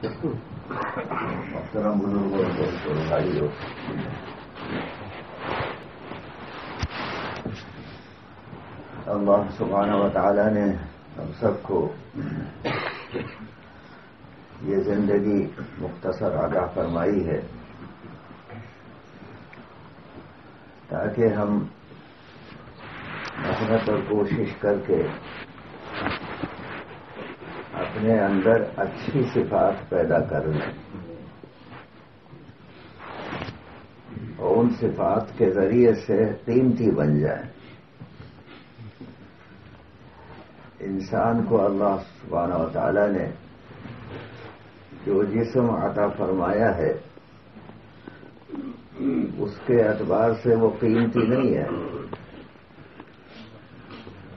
محترم بزرگوں دوستوں بھائیوں، اللہ سبحانہ و تعالی نے ہم سب کو یہ زندگی مختصر عطا فرمائی ہے تاکہ ہم محنت اور کوشش کر کے اپنے اندر اچھی صفات پیدا کر لیں اور ان صفات کے ذریعے سے قیمتی بن جائیں۔ انسان کو اللہ سبحانہ و تعالی نے جو جسم عطا فرمایا ہے اس کے اعتبار سے وہ قیمتی نہیں ہے۔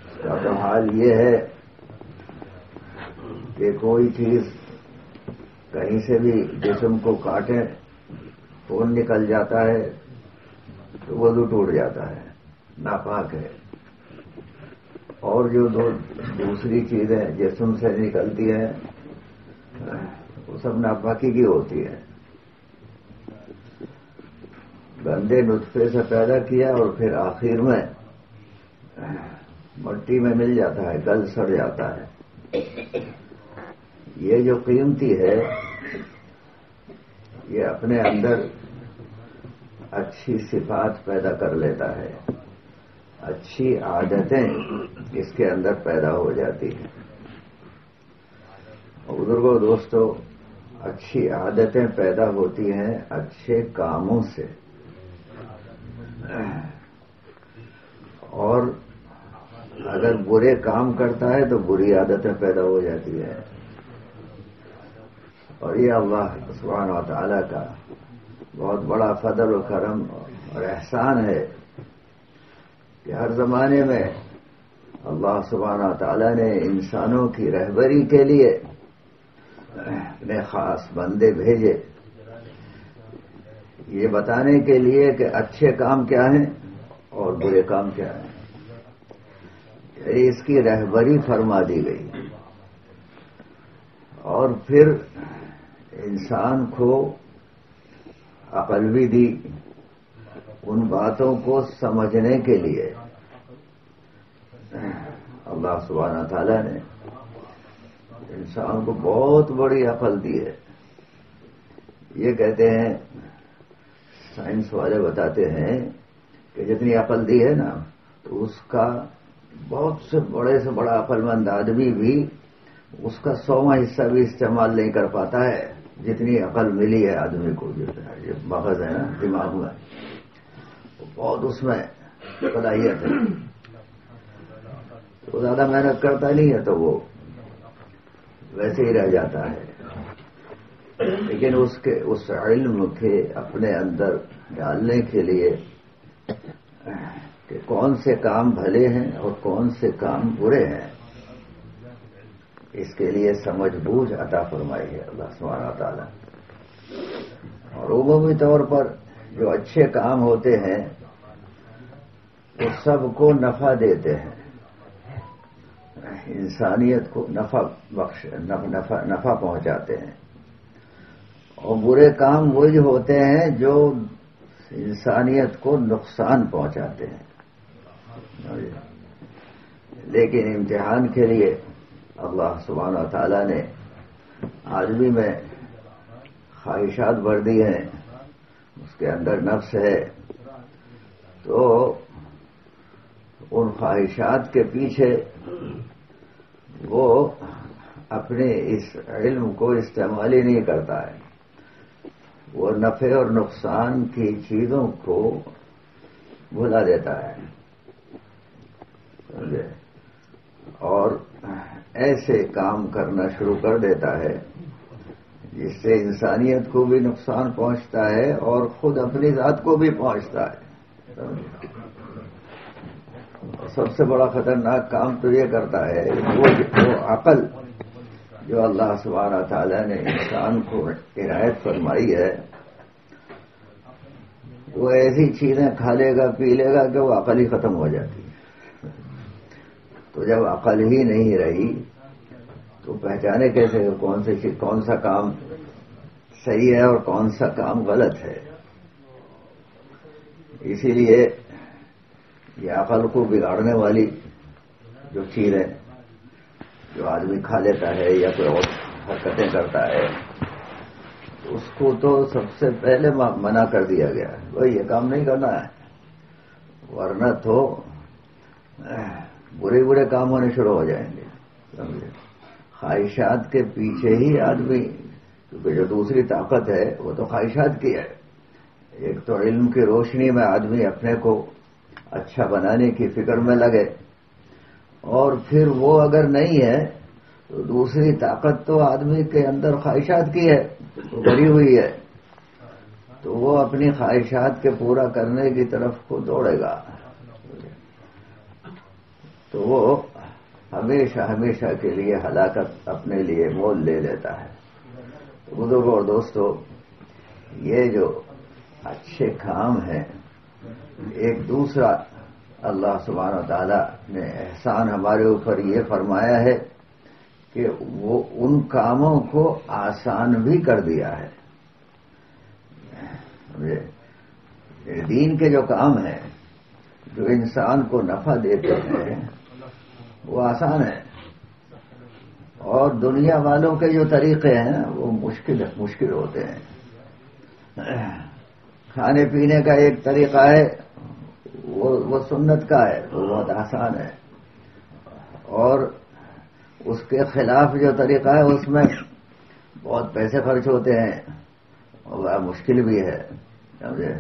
اس کا تو حال یہ ہے کہ کوئی چیز کہیں سے بھی جسم کو کاٹے، خون نکل جاتا ہے تو وضو ٹوٹ جاتا ہے، ناپاک ہے۔ اور جو دوسری چیزیں جسم سے نکلتی ہیں وہ سب ناپاکی کی ہوتی ہے۔ گندے نطفے سے پیدا کیا اور پھر آخر میں مٹی میں مل جاتا ہے، گل سڑ جاتا ہے۔ یہ جو قیمتی ہے یہ اپنے اندر اچھی صفات پیدا کر لیتا ہے، اچھی عادتیں اس کے اندر پیدا ہو جاتی ہیں۔ بزرگوں دوستوں، اچھی عادتیں پیدا ہوتی ہیں اچھے کاموں سے، اور اگر برے کام کرتا ہے تو بری عادتیں پیدا ہو جاتی ہیں۔ اور یہ اللہ سبحانہ و تعالی کا بہت بڑا فضل و کرم اور احسان ہے کہ ہر زمانے میں اللہ سبحانہ و تعالی نے انسانوں کی رہبری کے لیے اپنے خاص بندے بھیجے، یہ بتانے کے لیے کہ اچھے کام کیا ہیں اور برے کام کیا ہیں۔ اس کی رہبری فرما دی گئی اور پھر انسان کو عقل بھی دی ان باتوں کو سمجھنے کے لیے۔ اللہ سبحانہ تعالیٰ نے انسان کو بہت بڑی عقل دی ہے۔ یہ کہتے ہیں، سائنس والے بتاتے ہیں کہ جتنی عقل دی ہے نا تو اس کا بہت سے بڑا عقل مند آدمی بھی اس کا 100واں حصہ بھی استعمال نہیں کر پاتا ہے جتنی عقل ملی ہے آدمی کو۔ جو مغز ہے نا دماغ میں، بہت اس میں صلاحیت ہے۔ وہ زیادہ محنت کرتا نہیں ہے تو وہ ویسے ہی رہ جاتا ہے، لیکن اس علم کے اپنے اندر ڈالنے کے لیے کہ کون سے کام بھلے ہیں اور کون سے کام برے ہیں، اس کے لیے سمجھ بوجھ عطا فرمائی ہے اللہ سبحانہ تعالیٰ۔ اور عمومی طور پر جو اچھے کام ہوتے ہیں وہ سب کو نفع دیتے ہیں، انسانیت کو نفع پہنچاتے ہیں، اور برے کام وہی ہوتے ہیں جو انسانیت کو نقصان پہنچاتے ہیں۔ لیکن امتحان کے لیے اللہ سبحانہ تعالیٰ نے آدمی میں خواہشات بھر دی ہیں، اس کے اندر نفس ہے، تو ان خواہشات کے پیچھے وہ اپنے اس علم کو استعمال ہی نہیں کرتا ہے، وہ نفع اور نقصان کی چیزوں کو بھلا دیتا ہے اور ایسے کام کرنا شروع کر دیتا ہے جس سے انسانیت کو بھی نقصان پہنچتا ہے اور خود اپنی ذات کو بھی پہنچتا ہے۔ سب سے بڑا خطرناک کام تو یہ کرتا ہے وہ عقل جو اللہ سبحانہ تعالیٰ نے انسان کو عنایت فرمائی ہے، وہ ایسی چیزیں کھا لے گا پی لے گا کہ وہ عقل ہی ختم ہو جاتی ہے۔ تو جب عقل ہی نہیں رہی تو پہچانے کیسے کون سا کام صحیح ہے اور کون سا کام غلط ہے. اسی لیے یہ عقل کو بگاڑنے والی جو چیز ہے، جو آدمی کھا لیتا ہے یا کوئی اور حرکتیں کرتا ہے، اس کو تو سب سے پہلے منع کر دیا گیا ہے، بھائی یہ کام نہیں کرنا ہے، ورنہ تو برے برے کام ہونے شروع ہو جائیں گے. سمجھے؟ خواہشات کے پیچھے ہی آدمی، کیونکہ جو دوسری طاقت ہے وہ تو خواہشات کی ہے. ایک تو علم کی روشنی میں آدمی اپنے کو اچھا بنانے کی فکر میں لگے، اور پھر وہ اگر نہیں ہے تو دوسری طاقت تو آدمی کے اندر خواہشات کی ہے، تو بھری ہوئی ہے، تو وہ اپنی خواہشات کے پورا کرنے کی طرف کو دوڑے گا، تو وہ ہمیشہ ہمیشہ کے لیے ہلاکت اپنے لیے مول لے لیتا ہے. بزرگوں اور دوستو، یہ جو اچھے کام ہیں، ایک دوسرا اللہ سبحانہ و تعالی نے احسان ہمارے اوپر یہ فرمایا ہے کہ وہ ان کاموں کو آسان بھی کر دیا ہے. دین کے جو کام ہیں، جو انسان کو نفع دیتے ہیں، وہ آسان ہے، اور دنیا والوں کے جو طریقے ہیں وہ مشکل ہوتے ہیں. کھانے پینے کا ایک طریقہ ہے، وہ سنت کا ہے، وہ بہت آسان ہے، اور اس کے خلاف جو طریقہ ہے اس میں بہت پیسے خرچ ہوتے ہیں اور بڑا مشکل بھی ہے. سمجھے؟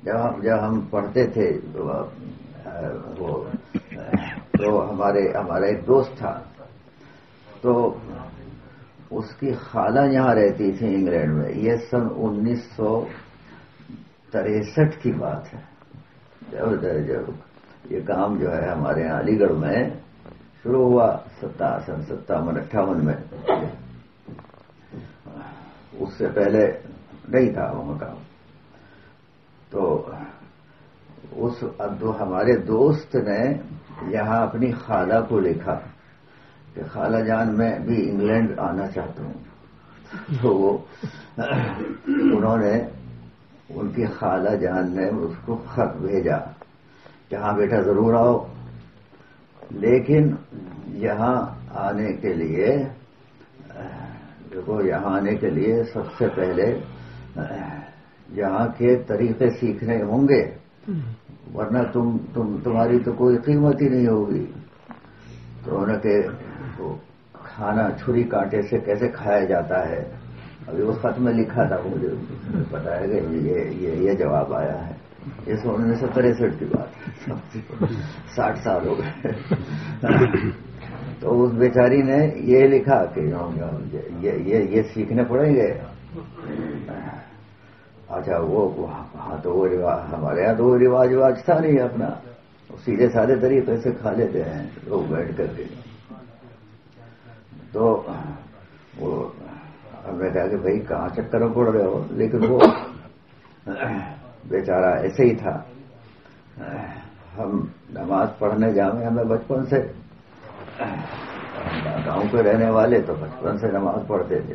جب ہم پڑھتے تھے تو ہمارا ایک دوست تھا، تو اس کی خالہ یہاں رہتی تھی انگلینڈ میں. یہ سن 1963 کی بات ہے، جب یہ کام جو ہے ہمارے یہاں علی گڑھ میں شروع ہوا، سن 57-58 میں. اس سے پہلے نہیں تھا وہاں کام. تو ہمارے دوست نے یہاں اپنی خالہ کو لکھا کہ خالہ جان میں بھی انگلینڈ آنا چاہتا ہوں. تو انہوں نے، ان کی خالہ جان نے اس کو خط بھیجا کہ ہاں بیٹا ضرور آؤ، لیکن یہاں آنے کے لیے دیکھو، یہاں آنے کے لیے سب سے پہلے یہاں کے طریقے سیکھنے ہوں گے، ورنہ تمہاری تو کوئی قیمت ہی نہیں ہوگی. تو انہوں نے کہ کھانا چھری کانٹے سے کیسے کھایا جاتا ہے، ابھی اس خط میں لکھا تھا، مجھے پتا ہے کہ یہ جواب آیا ہے. یہ 1963 کی بات ہے، 60 سال ہو گئے. تو اس بیچاری نے یہ لکھا کہ یہ سیکھنے پڑیں گے. اچھا، وہاں تو وہ ہمارے یہاں تو وہ رواج تھا نہیں اپنا، سیدھے سادے طریقے سے کھا لیتے ہیں لوگ بیٹھ کر کے. تو وہ ہم نے کہا کہ بھائی کہاں چکر میں پڑ رہے ہو، لیکن وہ بیچارہ ایسے ہی تھا. ہم نماز پڑھنے جاویں، ہمیں بچپن سے، گاؤں کے رہنے والے تو بچپن سے نماز پڑھتے تھے.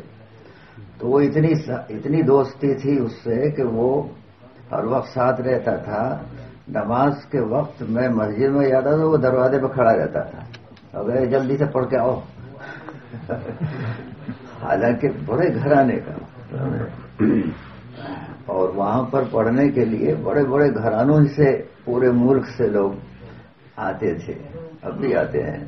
تو وہ اتنی دوستی تھی اس سے کہ وہ ہر وقت ساتھ رہتا تھا. نماز کے وقت میں مسجد میں جاتا تو وہ دروازے پہ کھڑا رہتا تھا، اب جلدی سے پڑھ کے آؤ. حالانکہ بڑے گھرانے کا، اور وہاں پر پڑھنے کے لیے بڑے بڑے گھرانوں سے پورے ملک سے لوگ آتے تھے، اب بھی آتے ہیں.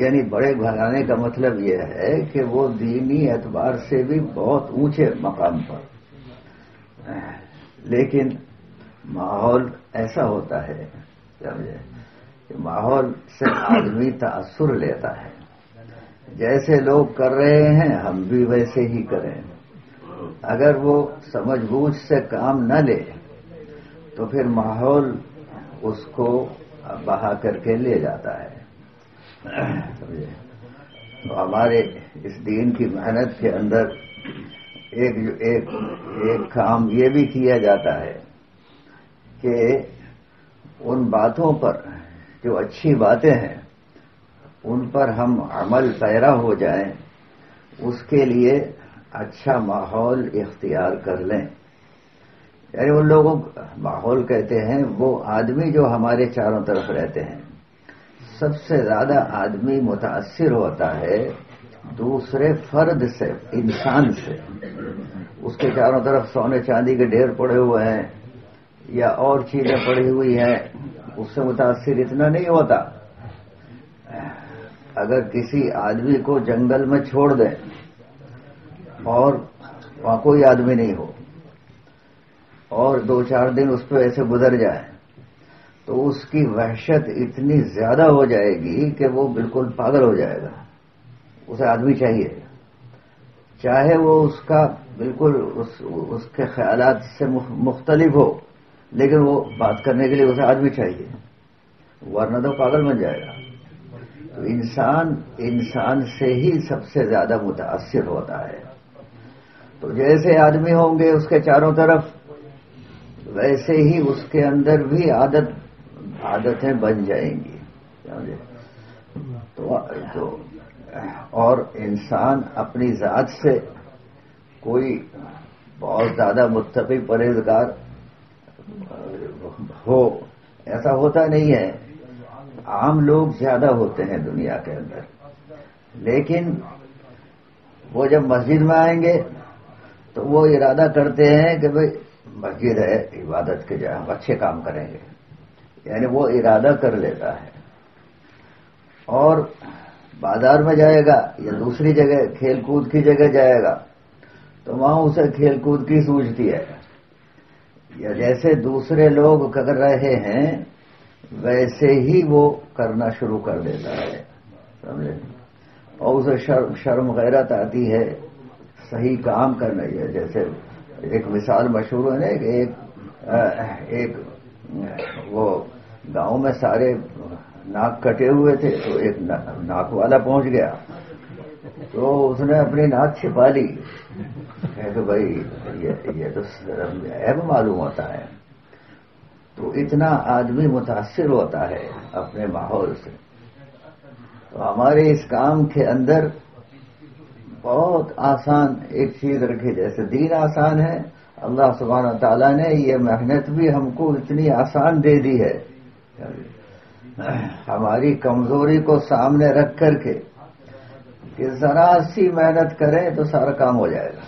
یعنی بڑے گھرانے کا مطلب یہ ہے کہ وہ دینی اعتبار سے بھی بہت اونچے مقام پر. لیکن ماحول ایسا ہوتا ہے، سمجھے، کہ ماحول سے آدمی تاثر لیتا ہے. جیسے لوگ کر رہے ہیں ہم بھی ویسے ہی کریں. اگر وہ سمجھ بوجھ سے کام نہ لے تو پھر ماحول اس کو بہا کر کے لے جاتا ہے. تو ہمارے اس دین کی محنت کے اندر ایک کام یہ بھی کیا جاتا ہے کہ ان باتوں پر جو اچھی باتیں ہیں ان پر ہم عمل پیرا ہو جائیں، اس کے لیے اچھا ماحول اختیار کر لیں. یعنی ان لوگوں ماحول کہتے ہیں وہ آدمی جو ہمارے چاروں طرف رہتے ہیں. سب سے زیادہ آدمی متاثر ہوتا ہے دوسرے فرد سے، انسان سے. اس کے چاروں طرف سونے چاندی کے ڈھیر پڑے ہوئے ہیں یا اور چیزیں پڑی ہوئی ہیں، اس سے متاثر اتنا نہیں ہوتا. اگر کسی آدمی کو جنگل میں چھوڑ دیں اور وہاں کوئی آدمی نہیں ہو اور 2-4 دن اس پہ ایسے گزر جائیں تو اس کی وحشت اتنی زیادہ ہو جائے گی کہ وہ بالکل پاگل ہو جائے گا. اسے آدمی چاہیے، چاہے وہ اس کا بالکل اس کے خیالات سے مختلف ہو، لیکن وہ بات کرنے کے لیے اسے آدمی چاہیے، ورنہ تو پاگل بن جائے گا. تو انسان سے ہی سب سے زیادہ متاثر ہوتا ہے. تو جیسے آدمی ہوں گے اس کے چاروں طرف، ویسے ہی اس کے اندر بھی عادتیں بن جائیں گی. تو اور انسان اپنی ذات سے کوئی بہت زیادہ متقی پرہیزگار ہو ایسا ہوتا نہیں ہے. عام لوگ زیادہ ہوتے ہیں دنیا کے اندر، لیکن وہ جب مسجد میں آئیں گے تو وہ ارادہ کرتے ہیں کہ بھئی مسجد ہے، عبادت کے جائے ہم اچھے کام کریں گے. یعنی وہ ارادہ کر لیتا ہے. اور بازار میں جائے گا یا دوسری جگہ کھیل کود کی جگہ جائے گا تو وہاں اسے کھیل کود کی سوچتی ہے. یا جیسے دوسرے لوگ کر رہے ہیں ویسے ہی وہ کرنا شروع کر دیتا ہے، سمجھے. اور اسے شرم غیرت آتی ہے صحیح کام کرنا. ہے جیسے ایک مثال مشہور ہے نا کہ ایک وہ گاؤں میں سارے ناک کٹے ہوئے تھے تو ایک ناک والا پہنچ گیا تو اس نے اپنی ناک چھپا لی کہ بھائی یہ تو عیب معلوم ہوتا ہے. تو اتنا آدمی متاثر ہوتا ہے اپنے ماحول سے. تو ہمارے اس کام کے اندر بہت آسان ایک چیز رکھی، جیسے دین آسان ہے، اللہ سبحانہ تعالیٰ نے یہ محنت بھی ہم کو اتنی آسان دے دی ہے. ہماری کمزوری کو سامنے رکھ کر کے کہ ذرا سی محنت کریں تو سارا کام ہو جائے گا.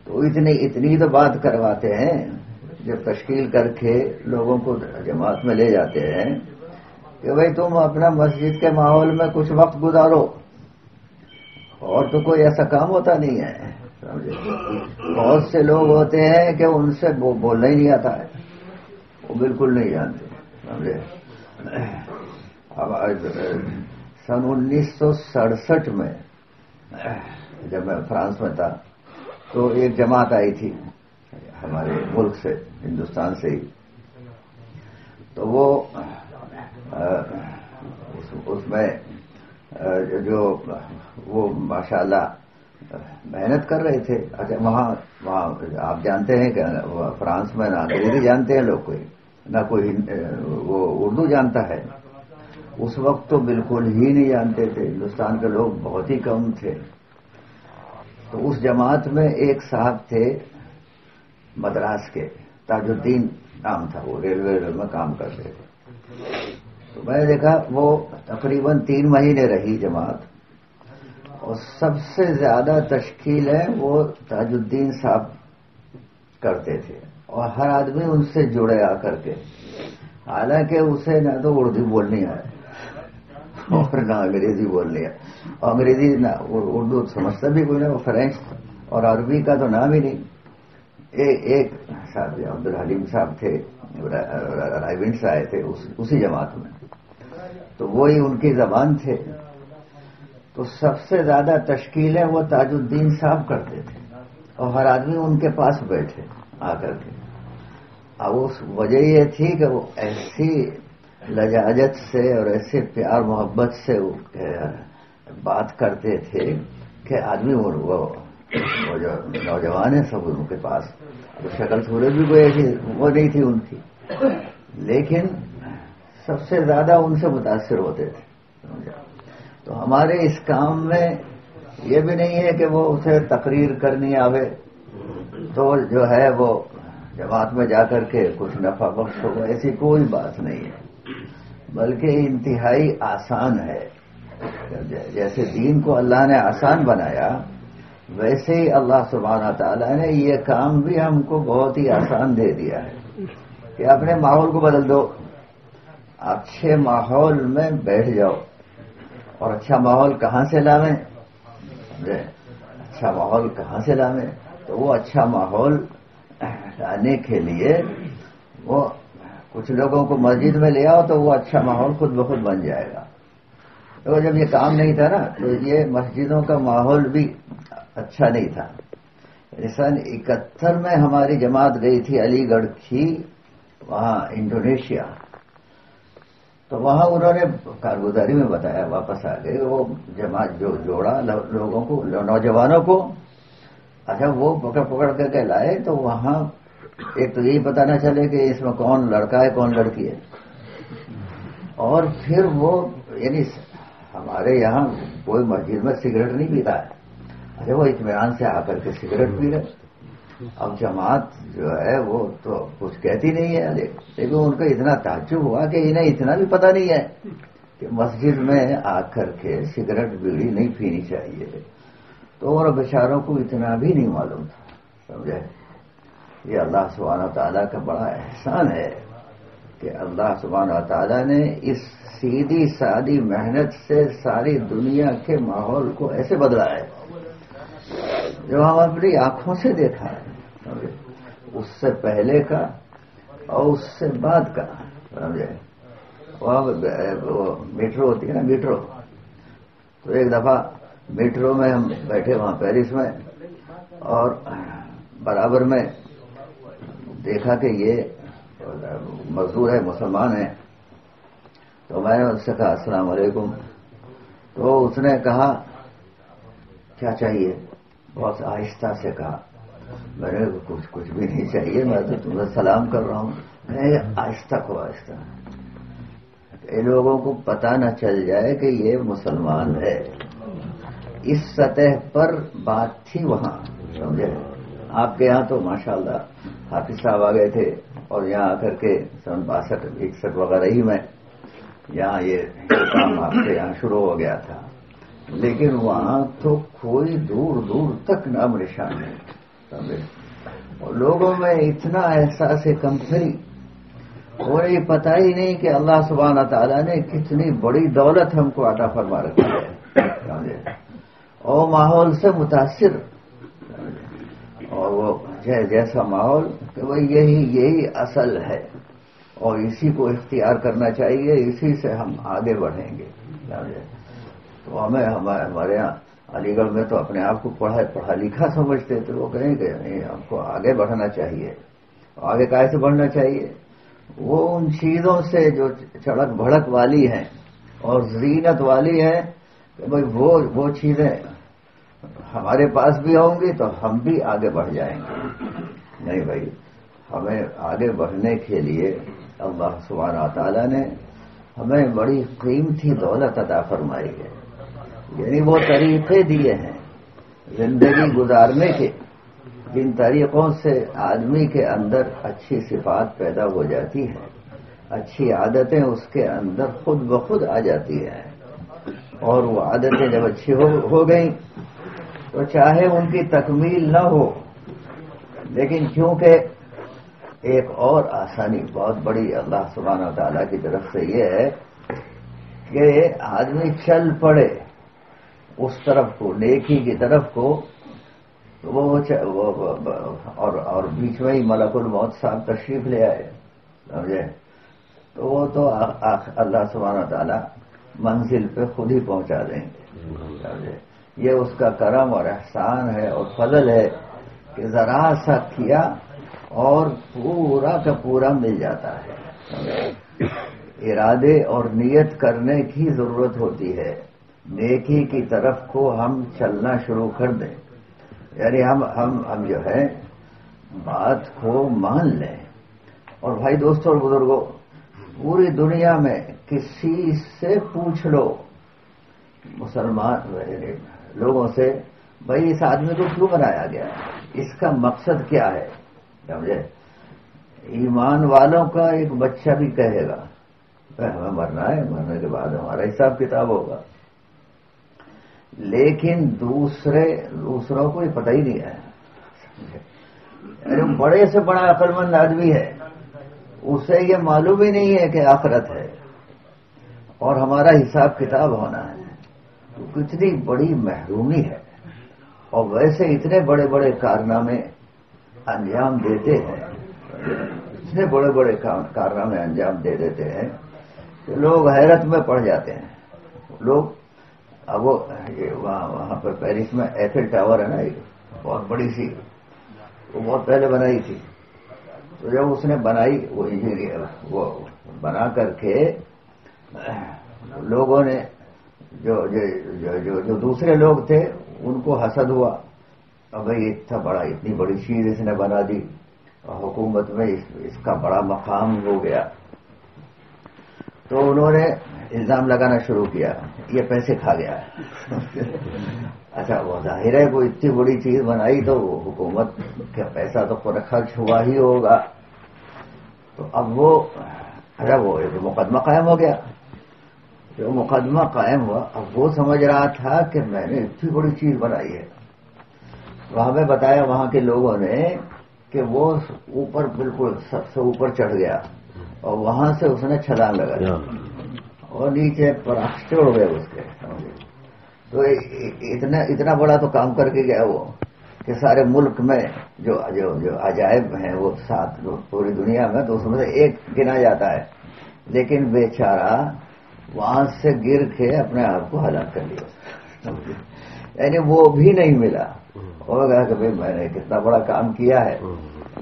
تو اتنی تو بات کرواتے ہیں جب تشکیل کر کے لوگوں کو جماعت میں لے جاتے ہیں کہ بھئی تم اپنا مسجد کے ماحول میں کچھ وقت گزارو. اور تو کوئی ایسا کام ہوتا نہیں ہے. بہت سے لوگ ہوتے ہیں کہ ان سے بولنا ہی نہیں آتا ہے، وہ بالکل نہیں جانتے. سمجھے. سن 1967 میں جب میں فرانس میں تھا تو ایک جماعت آئی تھی ہمارے ملک سے، ہندوستان سے ہی. تو وہ اس میں جو وہ ماشاءاللہ محنت کر رہے تھے. اچھا وہاں آپ جانتے ہیں کہ فرانس میں نہ انگریزی جانتے ہیں لوگ، کوئی نہ کوئی وہ اردو جانتا ہے. اس وقت تو بالکل ہی نہیں جانتے تھے، ہندوستان کے لوگ بہت ہی کم تھے. تو اس جماعت میں ایک صاحب تھے مدراس کے، تاج الدین نام تھا، وہ ریلوے میں کام کرتے تھے. تو میں نے دیکھا وہ تقریباً 3 مہینے رہی جماعت، اور سب سے زیادہ تشکیلیں وہ تاج الدین صاحب کرتے تھے، اور ہر آدمی ان سے جڑے آ کر کے. حالانکہ اسے نہ تو اردو بولنی ہے اور نہ انگریزی بولنی ہے. انگریزی نہ اردو سمجھتا بھی کوئی نہ، وہ فرینچ اور عربی کا تو نام ہی نہیں. ایک صاحب عبد الحلیم صاحب تھے، رائے سے آئے تھے اسی جماعت میں، تو وہی ان کی زبان تھے. تو سب سے زیادہ تشکیلیں وہ تاج الدین صاحب کرتے تھے، اور ہر آدمی ان کے پاس بیٹھے آ کر کے. اب اس وجہ یہ تھی کہ وہ ایسی لجاجت سے اور ایسے پیار محبت سے بات کرتے تھے کہ آدمی وہ جو نوجوان ہیں سب ان کے پاس شکل صورت بھی کوئی ایسی وہ نہیں تھی ان کی، لیکن سب سے زیادہ ان سے متاثر ہوتے تھے. تو ہمارے اس کام میں یہ بھی نہیں ہے کہ وہ اسے تقریر کرنی آوے تو جو ہے وہ جماعت میں جا کر کے کچھ نفع بخش ہو، ایسی کوئی بات نہیں ہے، بلکہ انتہائی آسان ہے۔ جیسے دین کو اللہ نے آسان بنایا، ویسے ہی اللہ سبحانہ تعالیٰ نے یہ کام بھی ہم کو بہت ہی آسان دے دیا ہے کہ اپنے ماحول کو بدل دو، اچھے ماحول میں بیٹھ جاؤ۔ اور اچھا ماحول کہاں سے لاویں؟ اچھا ماحول کہاں سے لاویں؟ تو وہ اچھا ماحول لانے کے لیے وہ کچھ لوگوں کو مسجد میں لے آؤ تو وہ اچھا ماحول خود بخود بن جائے گا۔ تو جب یہ کام نہیں تھا نا تو یہ مسجدوں کا ماحول بھی اچھا نہیں تھا۔ سن 71 میں ہماری جماعت گئی تھی علی گڑھ کی، وہاں انڈونیشیا، تو وہاں انہوں نے کارگزاری میں بتایا، واپس آ گئے وہ جماعت جو جوڑا لوگوں کو، نوجوانوں کو، اچھا وہ پکڑ پکڑ کر کے لائے تو وہاں ایک تو یہی پتہ نہ چلے کہ اس میں کون لڑکا ہے کون لڑکی ہے، اور پھر وہ یعنی ہمارے یہاں کوئی مسجد میں سگریٹ نہیں پیتا ہے، اچھا وہ اطمینان سے آ کر کے سگریٹ پی رہے۔ اب جماعت جو ہے وہ تو کچھ کہتی نہیں ہے، لیکن ان کو اتنا تعجب ہوا کہ انہیں اتنا بھی پتہ نہیں ہے کہ مسجد میں آ کر کے سگریٹ بیڑی نہیں پینی چاہیے، تو اور بیچاروں کو اتنا بھی نہیں معلوم تھا، سمجھے؟ یہ اللہ سبحانہ تعالیٰ کا بڑا احسان ہے کہ اللہ سبحانہ تعالیٰ نے اس سیدھی سادی محنت سے ساری دنیا کے ماحول کو ایسے بدلا ہے جو ہم اپنی آنکھوں سے دیکھا ہے، سمجھے؟ اس سے پہلے کا اور اس سے بعد کا، سمجھے؟ وہاں میٹرو ہوتی ہے نا، میٹرو، تو ایک دفعہ میٹرو میں ہم بیٹھے وہاں پیرس میں، اور برابر میں دیکھا کہ یہ مزدور ہے، مسلمان ہے، تو میں نے اس سے کہا السلام علیکم، تو اس نے کہا کیا چاہیے؟ بہت آہستہ سے کہا۔ میں نے کچھ بھی نہیں چاہیے، میں تو تمہیں سلام کر رہا ہوں۔ آہستہ کو آہستہ، ان لوگوں کو پتہ نہ چل جائے کہ یہ مسلمان ہے، اس سطح پر بات تھی وہاں، سمجھے؟ آپ کے یہاں تو ماشاءاللہ حافظ صاحب آ گئے تھے، اور یہاں آ کر کے 62 61 وغیرہ ہی میں یہاں یہ کام آپ کے یہاں شروع ہو گیا تھا، لیکن وہاں تو کوئی دور دور تک نام نشان نہیں، سمجھے؟ اور لوگوں میں اتنا احساس کمتری، انہیں پتہ ہی نہیں کہ اللہ سبحانہ تعالیٰ نے کتنی بڑی دولت ہم کو عطا فرما رکھی ہے، سمجھے؟ اور ماحول سے متاثر، اور وہ جیسا ماحول کہ وہ یہی اصل ہے، اور اسی کو اختیار کرنا چاہیے، اسی سے ہم آگے بڑھیں گے، سمجھے؟ تو ہمارے یہاں علی گڑھ میں تو اپنے آپ کو پڑھا لکھا سمجھتے تھے، وہ کہیں کہ نہیں ہم کو آگے بڑھنا چاہیے، آگے کیسے بڑھنا چاہیے؟ وہ ان چیزوں سے جو چڑک بھڑک والی ہیں اور زینت والی ہیں کہ بھائی وہ چیزیں ہمارے پاس بھی ہوں گی تو ہم بھی آگے بڑھ جائیں گے۔ نہیں بھائی، ہمیں آگے بڑھنے کے لیے اللہ سبحانہ تعالیٰ نے ہمیں بڑی قیمتی دولت عطا فرمائی ہے، یعنی وہ طریقے دیے ہیں زندگی گزارنے کے، جن طریقوں سے آدمی کے اندر اچھی صفات پیدا ہو جاتی ہیں، اچھی عادتیں اس کے اندر خود بخود آ جاتی ہیں، اور وہ عادتیں جب اچھی ہو گئیں تو چاہے ان کی تکمیل نہ ہو، لیکن کیونکہ ایک اور آسانی بہت بڑی اللہ سبحانہ تعالیٰ کی طرف سے یہ ہے کہ آدمی چل پڑے اس طرف کو، نیکی کی طرف کو، تو اور بیچ میں ہی ملک الموت صاحب تشریف لے آئے، سمجھے؟ تو وہ تو اللہ سبحانہ تعالیٰ منزل پہ خود ہی پہنچا دیں گے، سمجھے؟ یہ اس کا کرم اور احسان ہے اور فضل ہے کہ ذرا سا کیا اور پورا کا پورا مل جاتا ہے۔ ارادے اور نیت کرنے کی ضرورت ہوتی ہے، نیکی کی طرف کو ہم چلنا شروع کر دیں، یعنی ہم جو ہے بات کو مان لیں۔ اور بھائی دوستوں اور بزرگوں، پوری دنیا میں کسی سے پوچھ لو، مسلمان لوگوں سے بھائی اس آدمی کو کیوں بنایا گیا، اس کا مقصد کیا ہے. سمجھے؟ ایمان والوں کا ایک بچہ بھی کہے گا ہمیں مرنا ہے، مرنے کے بعد ہمارا حساب کتاب ہوگا، لیکن دوسروں کو یہ پتہ ہی نہیں ہے. ارے بڑے سے بڑا عقل مند آدمی ہے، اسے یہ معلوم ہی نہیں ہے کہ آخرت ہے اور ہمارا حساب کتاب ہونا ہے. تو کتنی بڑی محرومی ہے. اور ویسے اتنے بڑے بڑے کارنامے انجام دیتے ہیں، اتنے بڑے بڑے کارنامے انجام دے دیتے ہیں کہ لوگ حیرت میں پڑ جاتے ہیں. لوگ اب وہ وہاں پر پیرس میں ایفل ٹاور ہے نا، ایک بہت بڑی سی، وہ بہت پہلے بنائی تھی. تو جب اس نے بنائی، وہ انجینئر وہ بنا کر کے لوگوں نے جو دوسرے لوگ تھے ان کو حسد ہوا، اب بھائی اتنی بڑی چیز اس نے بنا دی، حکومت میں اس کا بڑا مقام ہو گیا. تو انہوں نے الزام لگانا شروع کیا یہ پیسے کھا گیا ہے. اچھا وہ ظاہر ہے کوئی اتنی بڑی چیز بنائی تو حکومت کا پیسہ تو خرچ ہوا ہی ہوگا. تو اب وہ ایک مقدمہ قائم ہو گیا. جو مقدمہ قائم ہوا، اب وہ سمجھ رہا تھا کہ میں نے اتنی بڑی چیز بنائی ہے. تو ہمیں بتایا وہاں کے لوگوں نے کہ وہ اوپر بالکل سب سے اوپر چڑھ گیا اور وہاں سے اس نے چھلانگ لگا اور نیچے پراکشتے اڑ گئے اس کے. تو اتنا بڑا تو کام کر کے گیا وہ کہ سارے ملک میں جو عجائب ہیں وہ 7 پوری دنیا میں تو اس میں سے ایک گنا جاتا ہے، لیکن بیچارہ وہاں سے گر کے اپنے آپ کو ہلاک کر لیا. یعنی وہ بھی نہیں ملا. اور کہا کہ بھائی میں نے کتنا بڑا کام کیا ہے،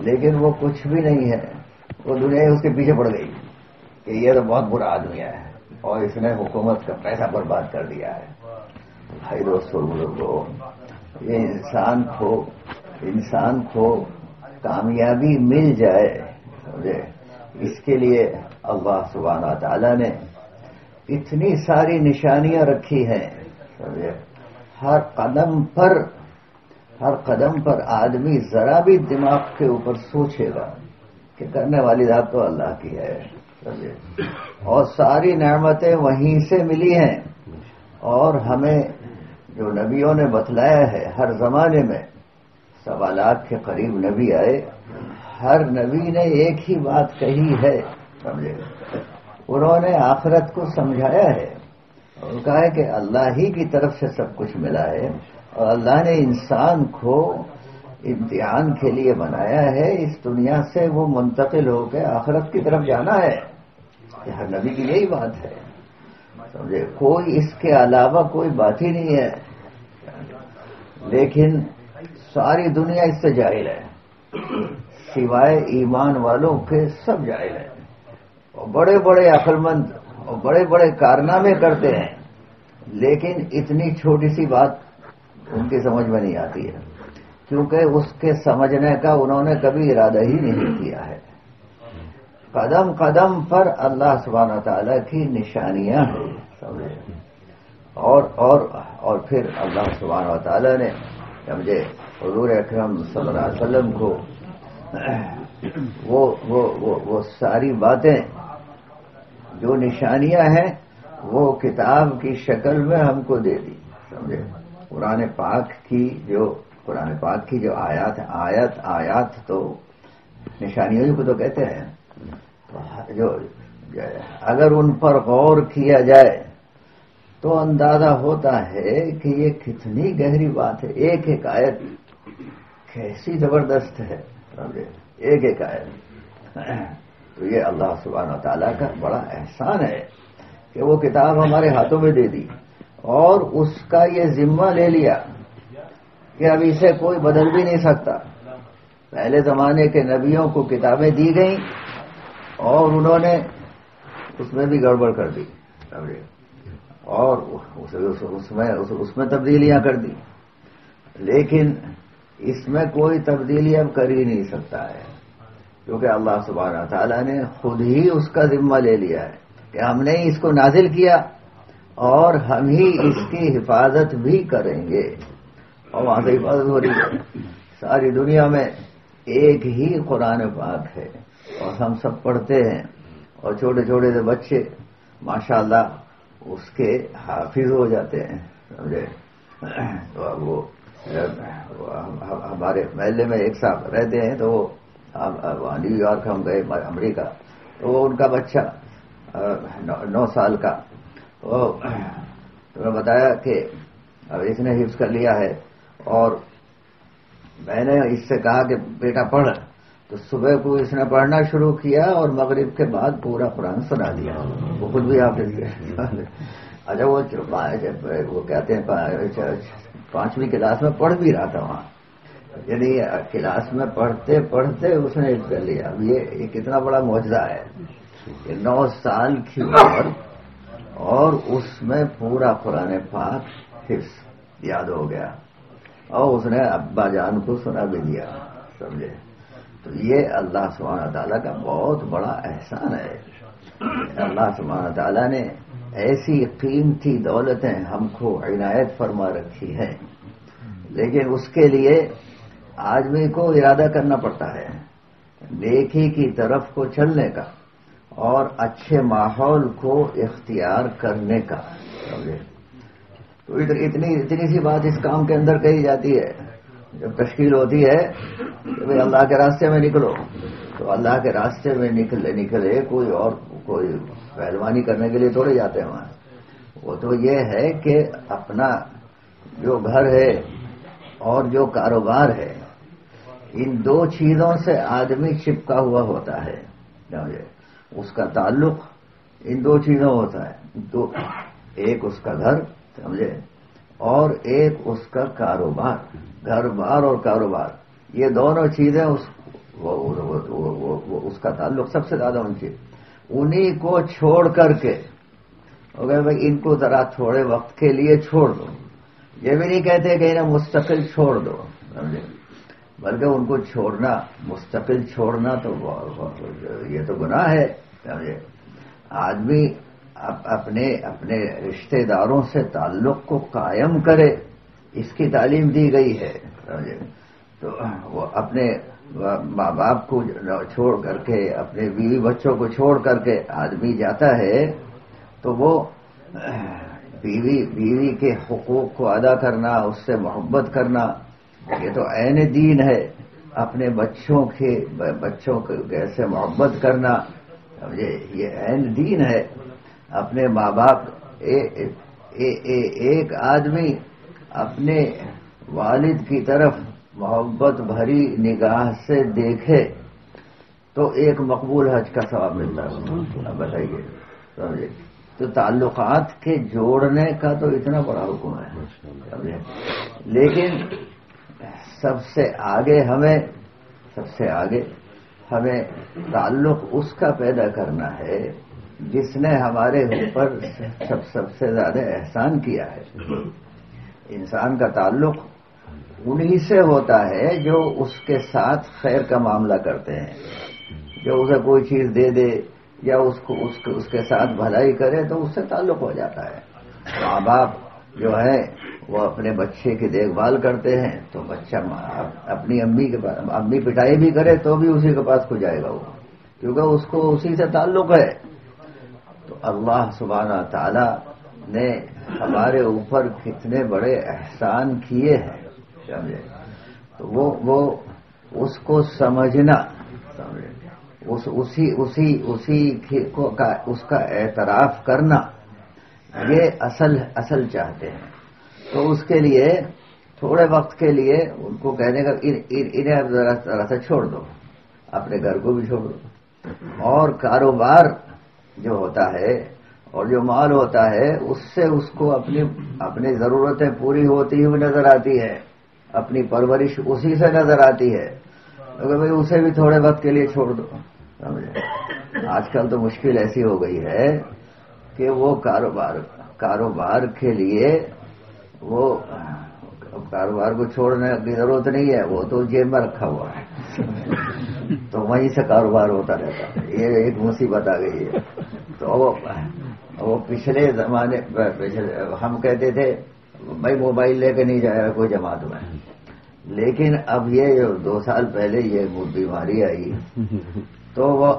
لیکن وہ کچھ بھی نہیں ہے. وہ دنیا اس کے پیچھے پڑ گئی کہ یہ تو بہت برا آدمی ہے اور اس نے حکومت کا پیسہ برباد کر دیا ہے. بھائی دوستو بزرگوں، یہ انسان کو کامیابی مل جائے، سمجھے، اس کے لیے اللہ سبحانہ تعالیٰ نے اتنی ساری نشانیاں رکھی ہیں. سمجھے، ہر قدم پر آدمی ذرا بھی دماغ کے اوپر سوچے گا کہ کرنے والی ذات تو اللہ کی ہے. سمجھے، اور ساری نعمتیں وہیں سے ملی ہیں. اور ہمیں جو نبیوں نے بتلایا ہے، ہر زمانے میں 1.25 لاکھ کے قریب نبی آئے، ہر نبی نے ایک ہی بات کہی ہے. سمجھے، انہوں نے آخرت کو سمجھایا ہے اور کہا ہے کہ اللہ ہی کی طرف سے سب کچھ ملا ہے اور اللہ نے انسان کو امتحان کے لیے بنایا ہے. اس دنیا سے وہ منتقل ہو کے آخرت کی طرف جانا ہے. ہر نبی کی یہی بات ہے. سمجھے، کوئی اس کے علاوہ کوئی بات ہی نہیں ہے. لیکن ساری دنیا اس سے جاہل ہے، سوائے ایمان والوں کے سب جاہل ہیں اور بڑے بڑے عقل مند اور بڑے بڑے کارنامے کرتے ہیں، لیکن اتنی چھوٹی سی بات ان کی سمجھ میں نہیں آتی ہے، کیونکہ اس کے سمجھنے کا انہوں نے کبھی ارادہ ہی نہیں کیا ہے. قدم قدم پر اللہ سبحانہ تعالیٰ کی نشانیاں ہیں. سمجھے، اور پھر اللہ سبحانہ تعالیٰ نے سمجھے حضور اکرم صلی اللہ علیہ وسلم کو وہ ساری باتیں جو نشانیاں ہیں وہ کتاب کی شکل میں ہم کو دے دی. سمجھے، قرآن پاک کی جو آیات تو نشانیوں کو تو کہتے ہیں. جو اگر ان پر غور کیا جائے تو اندازہ ہوتا ہے کہ یہ کتنی گہری بات ہے. ایک ایک آیت کیسی زبردست ہے. ایک آیت. تو یہ اللہ سبحانہ تعالیٰ کا بڑا احسان ہے کہ وہ کتاب ہمارے ہاتھوں میں دے دی اور اس کا یہ ذمہ لے لیا کہ اب اسے کوئی بدل بھی نہیں سکتا. پہلے زمانے کے نبیوں کو کتابیں دی گئیں اور انہوں نے اس میں بھی گڑبڑ کر دی اور اس میں تبدیلیاں کر دی، لیکن اس میں کوئی تبدیلی اب کر ہی نہیں سکتا ہے، کیونکہ اللہ سبحانہ تعالیٰ نے خود ہی اس کا ذمہ لے لیا ہے کہ ہم نے اس کو نازل کیا اور ہم ہی اس کی حفاظت بھی کریں گے. اور وہاں سے حفاظت ہو رہی ہے. ساری دنیا میں ایک ہی قرآن پاک ہے اور ہم سب پڑھتے ہیں, اور چھوٹے چھوٹے سے بچے ماشاءاللہ اس کے حافظ ہو جاتے ہیں, سمجھے. تو اب وہ ہمارے محلے میں ایک صاحب رہتے ہیں, تو وہ نیو یارک ہم گئے امریکہ, تو وہ ان کا بچہ 9 سال کا, تو میں بتایا کہ اب اس نے حفظ کر لیا ہے, اور میں نے اس سے کہا کہ بیٹا پڑھ, تو صبح کو اس نے پڑھنا شروع کیا اور مغرب کے بعد پورا قرآن سنا دیا. وہ خود بھی حافظ تھے. اچھا وہ کہتے ہیں 5ویں کلاس میں پڑھ بھی رہا تھا وہاں, یعنی کلاس میں پڑھتے پڑھتے اس نے حفظ کر لیا. اب یہ کتنا بڑا معجزہ ہے کہ 9 سال کی عمر اور اس میں پورا قرآن پاک حفظ یاد ہو گیا, اور اس نے ابا جان کو سنا بھی دیا, سمجھے. تو یہ اللہ سبحانہ تعالیٰ کا بہت بڑا احسان ہے. اللہ سبحانہ تعالیٰ نے ایسی قیمتی دولتیں ہم کو عنایت فرما رکھی ہیں, لیکن اس کے لیے آدمی کو ارادہ کرنا پڑتا ہے نیکی کی طرف کو چلنے کا اور اچھے ماحول کو اختیار کرنے کا, سمجھے. تو اتنی سی بات اس کام کے اندر کہی جاتی ہے جب تشکیل ہوتی ہے کہ بھئی اللہ کے راستے میں نکلو, تو اللہ کے راستے میں نکلے کوئی پہلوانی کرنے کے لیے تھوڑے جاتے ہیں وہاں. وہ تو یہ ہے کہ اپنا جو گھر ہے اور جو کاروبار ہے, ان 2 چیزوں سے آدمی چپکا ہوا ہوتا ہے. اس کا تعلق ان 2 چیزوں ہوتا ہے, ایک اس کا گھر, سمجھے, اور ایک اس کا کاروبار. گھر بار اور کاروبار, یہ دونوں چیزیں اس کا تعلق سب سے زیادہ انہی کو چھوڑ کر کے, بھائی ان کو ذرا تھوڑے وقت کے لیے چھوڑ دو. یہ بھی نہیں کہتے کہ انہیں مستقل چھوڑ دو, سمجھے, بلکہ ان کو چھوڑنا, مستقل چھوڑنا تو یہ تو گناہ ہے, سمجھے. آدمی اپنے رشتہ داروں سے تعلق کو قائم کرے, اس کی تعلیم دی گئی ہے, سمجھے. تو وہ اپنے ماں باپ کو چھوڑ کر کے, اپنے بیوی بچوں کو چھوڑ کر کے آدمی جاتا ہے, تو وہ بیوی کے حقوق کو ادا کرنا, اس سے محبت کرنا, یہ تو عین دین ہے. اپنے بچوں کے سے محبت کرنا, سمجھے, یہ عین دین ہے. اپنے ماں باپ, ایک آدمی اپنے والد کی طرف محبت بھری نگاہ سے دیکھے تو ایک مقبول حج کا ثواب ملتا ہے. بتائیے, سمجھے. تو تعلقات کے جوڑنے کا تو اتنا بڑا حکم ہے, سمجھے. لیکن سب سے آگے ہمیں تعلق اس کا پیدا کرنا ہے جس نے ہمارے اوپر سب سے زیادہ احسان کیا ہے. انسان کا تعلق انہی سے ہوتا ہے جو اس کے ساتھ خیر کا معاملہ کرتے ہیں, جو اسے کوئی چیز دے دے یا اس کے ساتھ بھلائی کرے تو اس سے تعلق ہو جاتا ہے. ماں باپ جو ہے وہ اپنے بچے کی دیکھ بھال کرتے ہیں, تو بچہ اپنی امی کے پاس, امی پٹائی بھی کرے تو بھی اسی کے پاس کو جائے گا وہ, کیونکہ اس کو اسی سے تعلق ہے. تو اللہ سبحانہ تعالی نے ہمارے اوپر کتنے بڑے احسان کیے ہیں, سمجھے. تو وہ اس کو سمجھنا, سمجھے, اس کا اعتراف کرنا, یہ اصل چاہتے ہیں. تو اس کے لیے تھوڑے وقت کے لیے ان کو کہنے کا, انہیں ذرا سا چھوڑ دو, اپنے گھر کو بھی چھوڑ دو, اور کاروبار جو ہوتا ہے اور جو مال ہوتا ہے اس سے اس کو اپنی ضرورتیں پوری ہوتی ہوئی نظر آتی ہے, اپنی پرورش اسی سے نظر آتی ہے. اگر بھائی اسے بھی تھوڑے وقت کے لیے چھوڑ دو, سمجھے. آج کل تو مشکل ایسی ہو گئی ہے کہ وہ کاروبار کے لیے وہ کاروبار کو چھوڑنے کی ضرورت نہیں ہے, وہ تو جیب میں رکھا ہوا ہے, تو وہیں سے کاروبار ہوتا رہتا ہے. یہ ایک مصیبت آ گئی ہے. تو وہ پچھلے زمانے ہم کہتے تھے بھائی موبائل لے کے نہیں جائے گا کوئی جماعت میں، لیکن اب یہ 2 سال پہلے یہ بیماری آئی تو وہ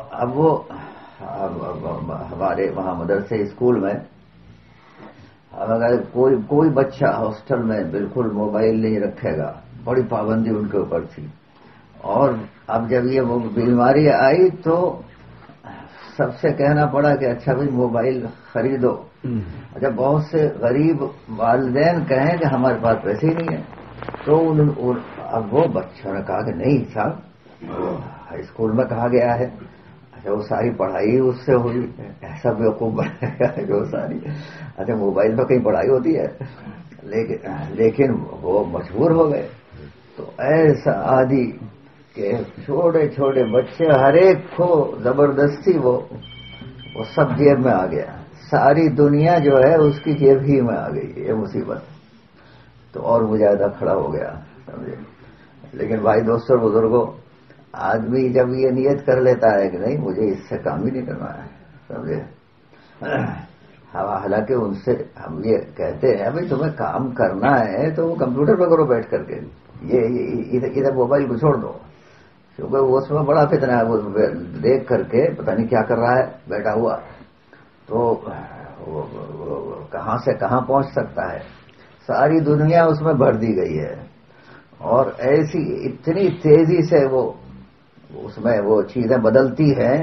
ہمارے وہاں مدرسے اسکول میں اگر کوئی بچہ ہاسٹل میں بالکل موبائل نہیں رکھے گا، بڑی پابندی ان کے اوپر تھی. اور اب جب یہ بیماری آئی تو سب سے کہنا پڑا کہ اچھا بھائی موبائل خریدو. اچھا بہت سے غریب والدین کہیں کہ ہمارے پاس پیسے ہی نہیں ہیں، تو اب وہ بچوں نے کہا کہ نہیں صاحب ہائی اسکول میں کہا گیا ہے. اچھا وہ ساری پڑھائی اس سے ہوئی، ایسا بیوقوف بنے گا جو ساری، اچھا موبائل میں کہیں پڑھائی ہوتی ہے، لیکن وہ مجبور ہو گئے. تو ایسا عادی کہ چھوٹے چھوٹے بچے ہر ایک کو زبردستی وہ سب جیب میں آ گیا، ساری دنیا جو ہے اس کی جیب ہی میں آ گئی یہ مصیبت. تو اور مجاہدہ کھڑا ہو گیا، سمجھے. لیکن بھائی دوستوں بزرگوں، آدمی جب یہ نیت کر لیتا ہے کہ نہیں مجھے اس سے کام ہی نہیں کرنا ہے، سمجھے. حالانکہ ان سے ہم یہ کہتے ہیں بھائی تمہیں کام کرنا ہے تو وہ کمپیوٹر پہ کرو بیٹھ کر کے، یہ ادھر موبائل کو چھوڑ دو، کیونکہ اس میں بڑا فتنہ ہے. وہ دیکھ کر کے پتہ نہیں کیا کر رہا ہے بیٹھا ہوا، تو کہاں سے کہاں پہنچ سکتا ہے. ساری دنیا اس میں بھر دی گئی ہے، اور ایسی اتنی تیزی سے وہ اس میں وہ چیزیں بدلتی ہیں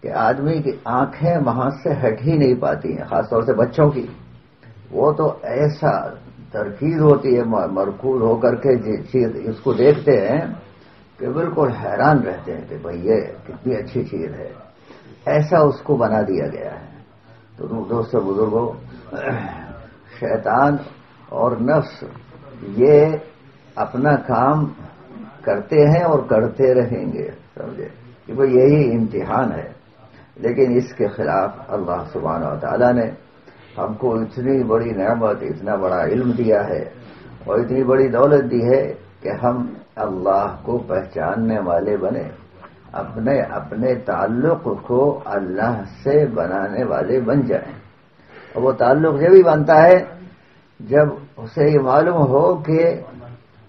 کہ آدمی کی آنکھیں وہاں سے ہٹ ہی نہیں پاتی ہیں، خاص طور سے بچوں کی. وہ تو ایسا ترکیز ہوتی ہے، مرکوز ہو کر کے چیز اس کو دیکھتے ہیں کہ بالکل حیران رہتے ہیں کہ بھئی یہ کتنی اچھی چیز ہے. ایسا اس کو بنا دیا گیا ہے. تو دوستو بزرگوں، شیطان اور نفس یہ اپنا کام کرتے ہیں اور کرتے رہیں گے، سمجھے، کیونکہ یہی امتحان ہے. لیکن اس کے خلاف اللہ سبحانہ و تعالیٰ نے ہم کو اتنی بڑی نعمت، اتنا بڑا علم دیا ہے اور اتنی بڑی دولت دی ہے کہ ہم اللہ کو پہچاننے والے بنے، اپنے تعلق کو اللہ سے بنانے والے بن جائیں. اور وہ تعلق جب بھی بنتا ہے جب اسے یہ معلوم ہو کہ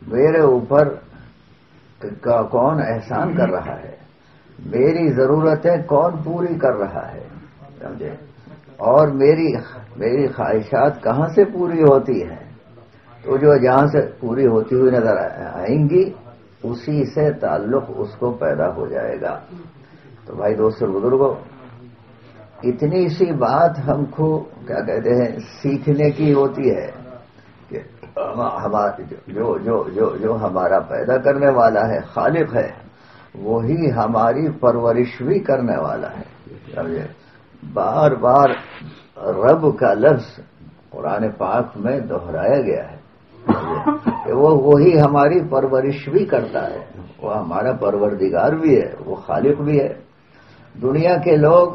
میرے اوپر کون احسان کر رہا ہے، میری ضرورتیں کون پوری کر رہا ہے، سمجھے، اور میری خواہشات کہاں سے پوری ہوتی ہیں. تو جو جہاں سے پوری ہوتی ہوئی نظر آئیں گی اسی سے تعلق اس کو پیدا ہو جائے گا. تو بھائی دوستو بزرگوں، اتنی سی بات ہم کو کیا کہتے ہیں سیکھنے کی ہوتی ہے کہ جو ہمارا پیدا کرنے والا ہے، خالق ہے، وہی ہماری پرورش بھی کرنے والا ہے. سمجھے، بار بار رب کا لفظ قرآن پاک میں دہرایا گیا ہے کہ وہی ہماری پرورش بھی کرتا ہے، وہ ہمارا پروردگار بھی ہے، وہ خالق بھی ہے. دنیا کے لوگ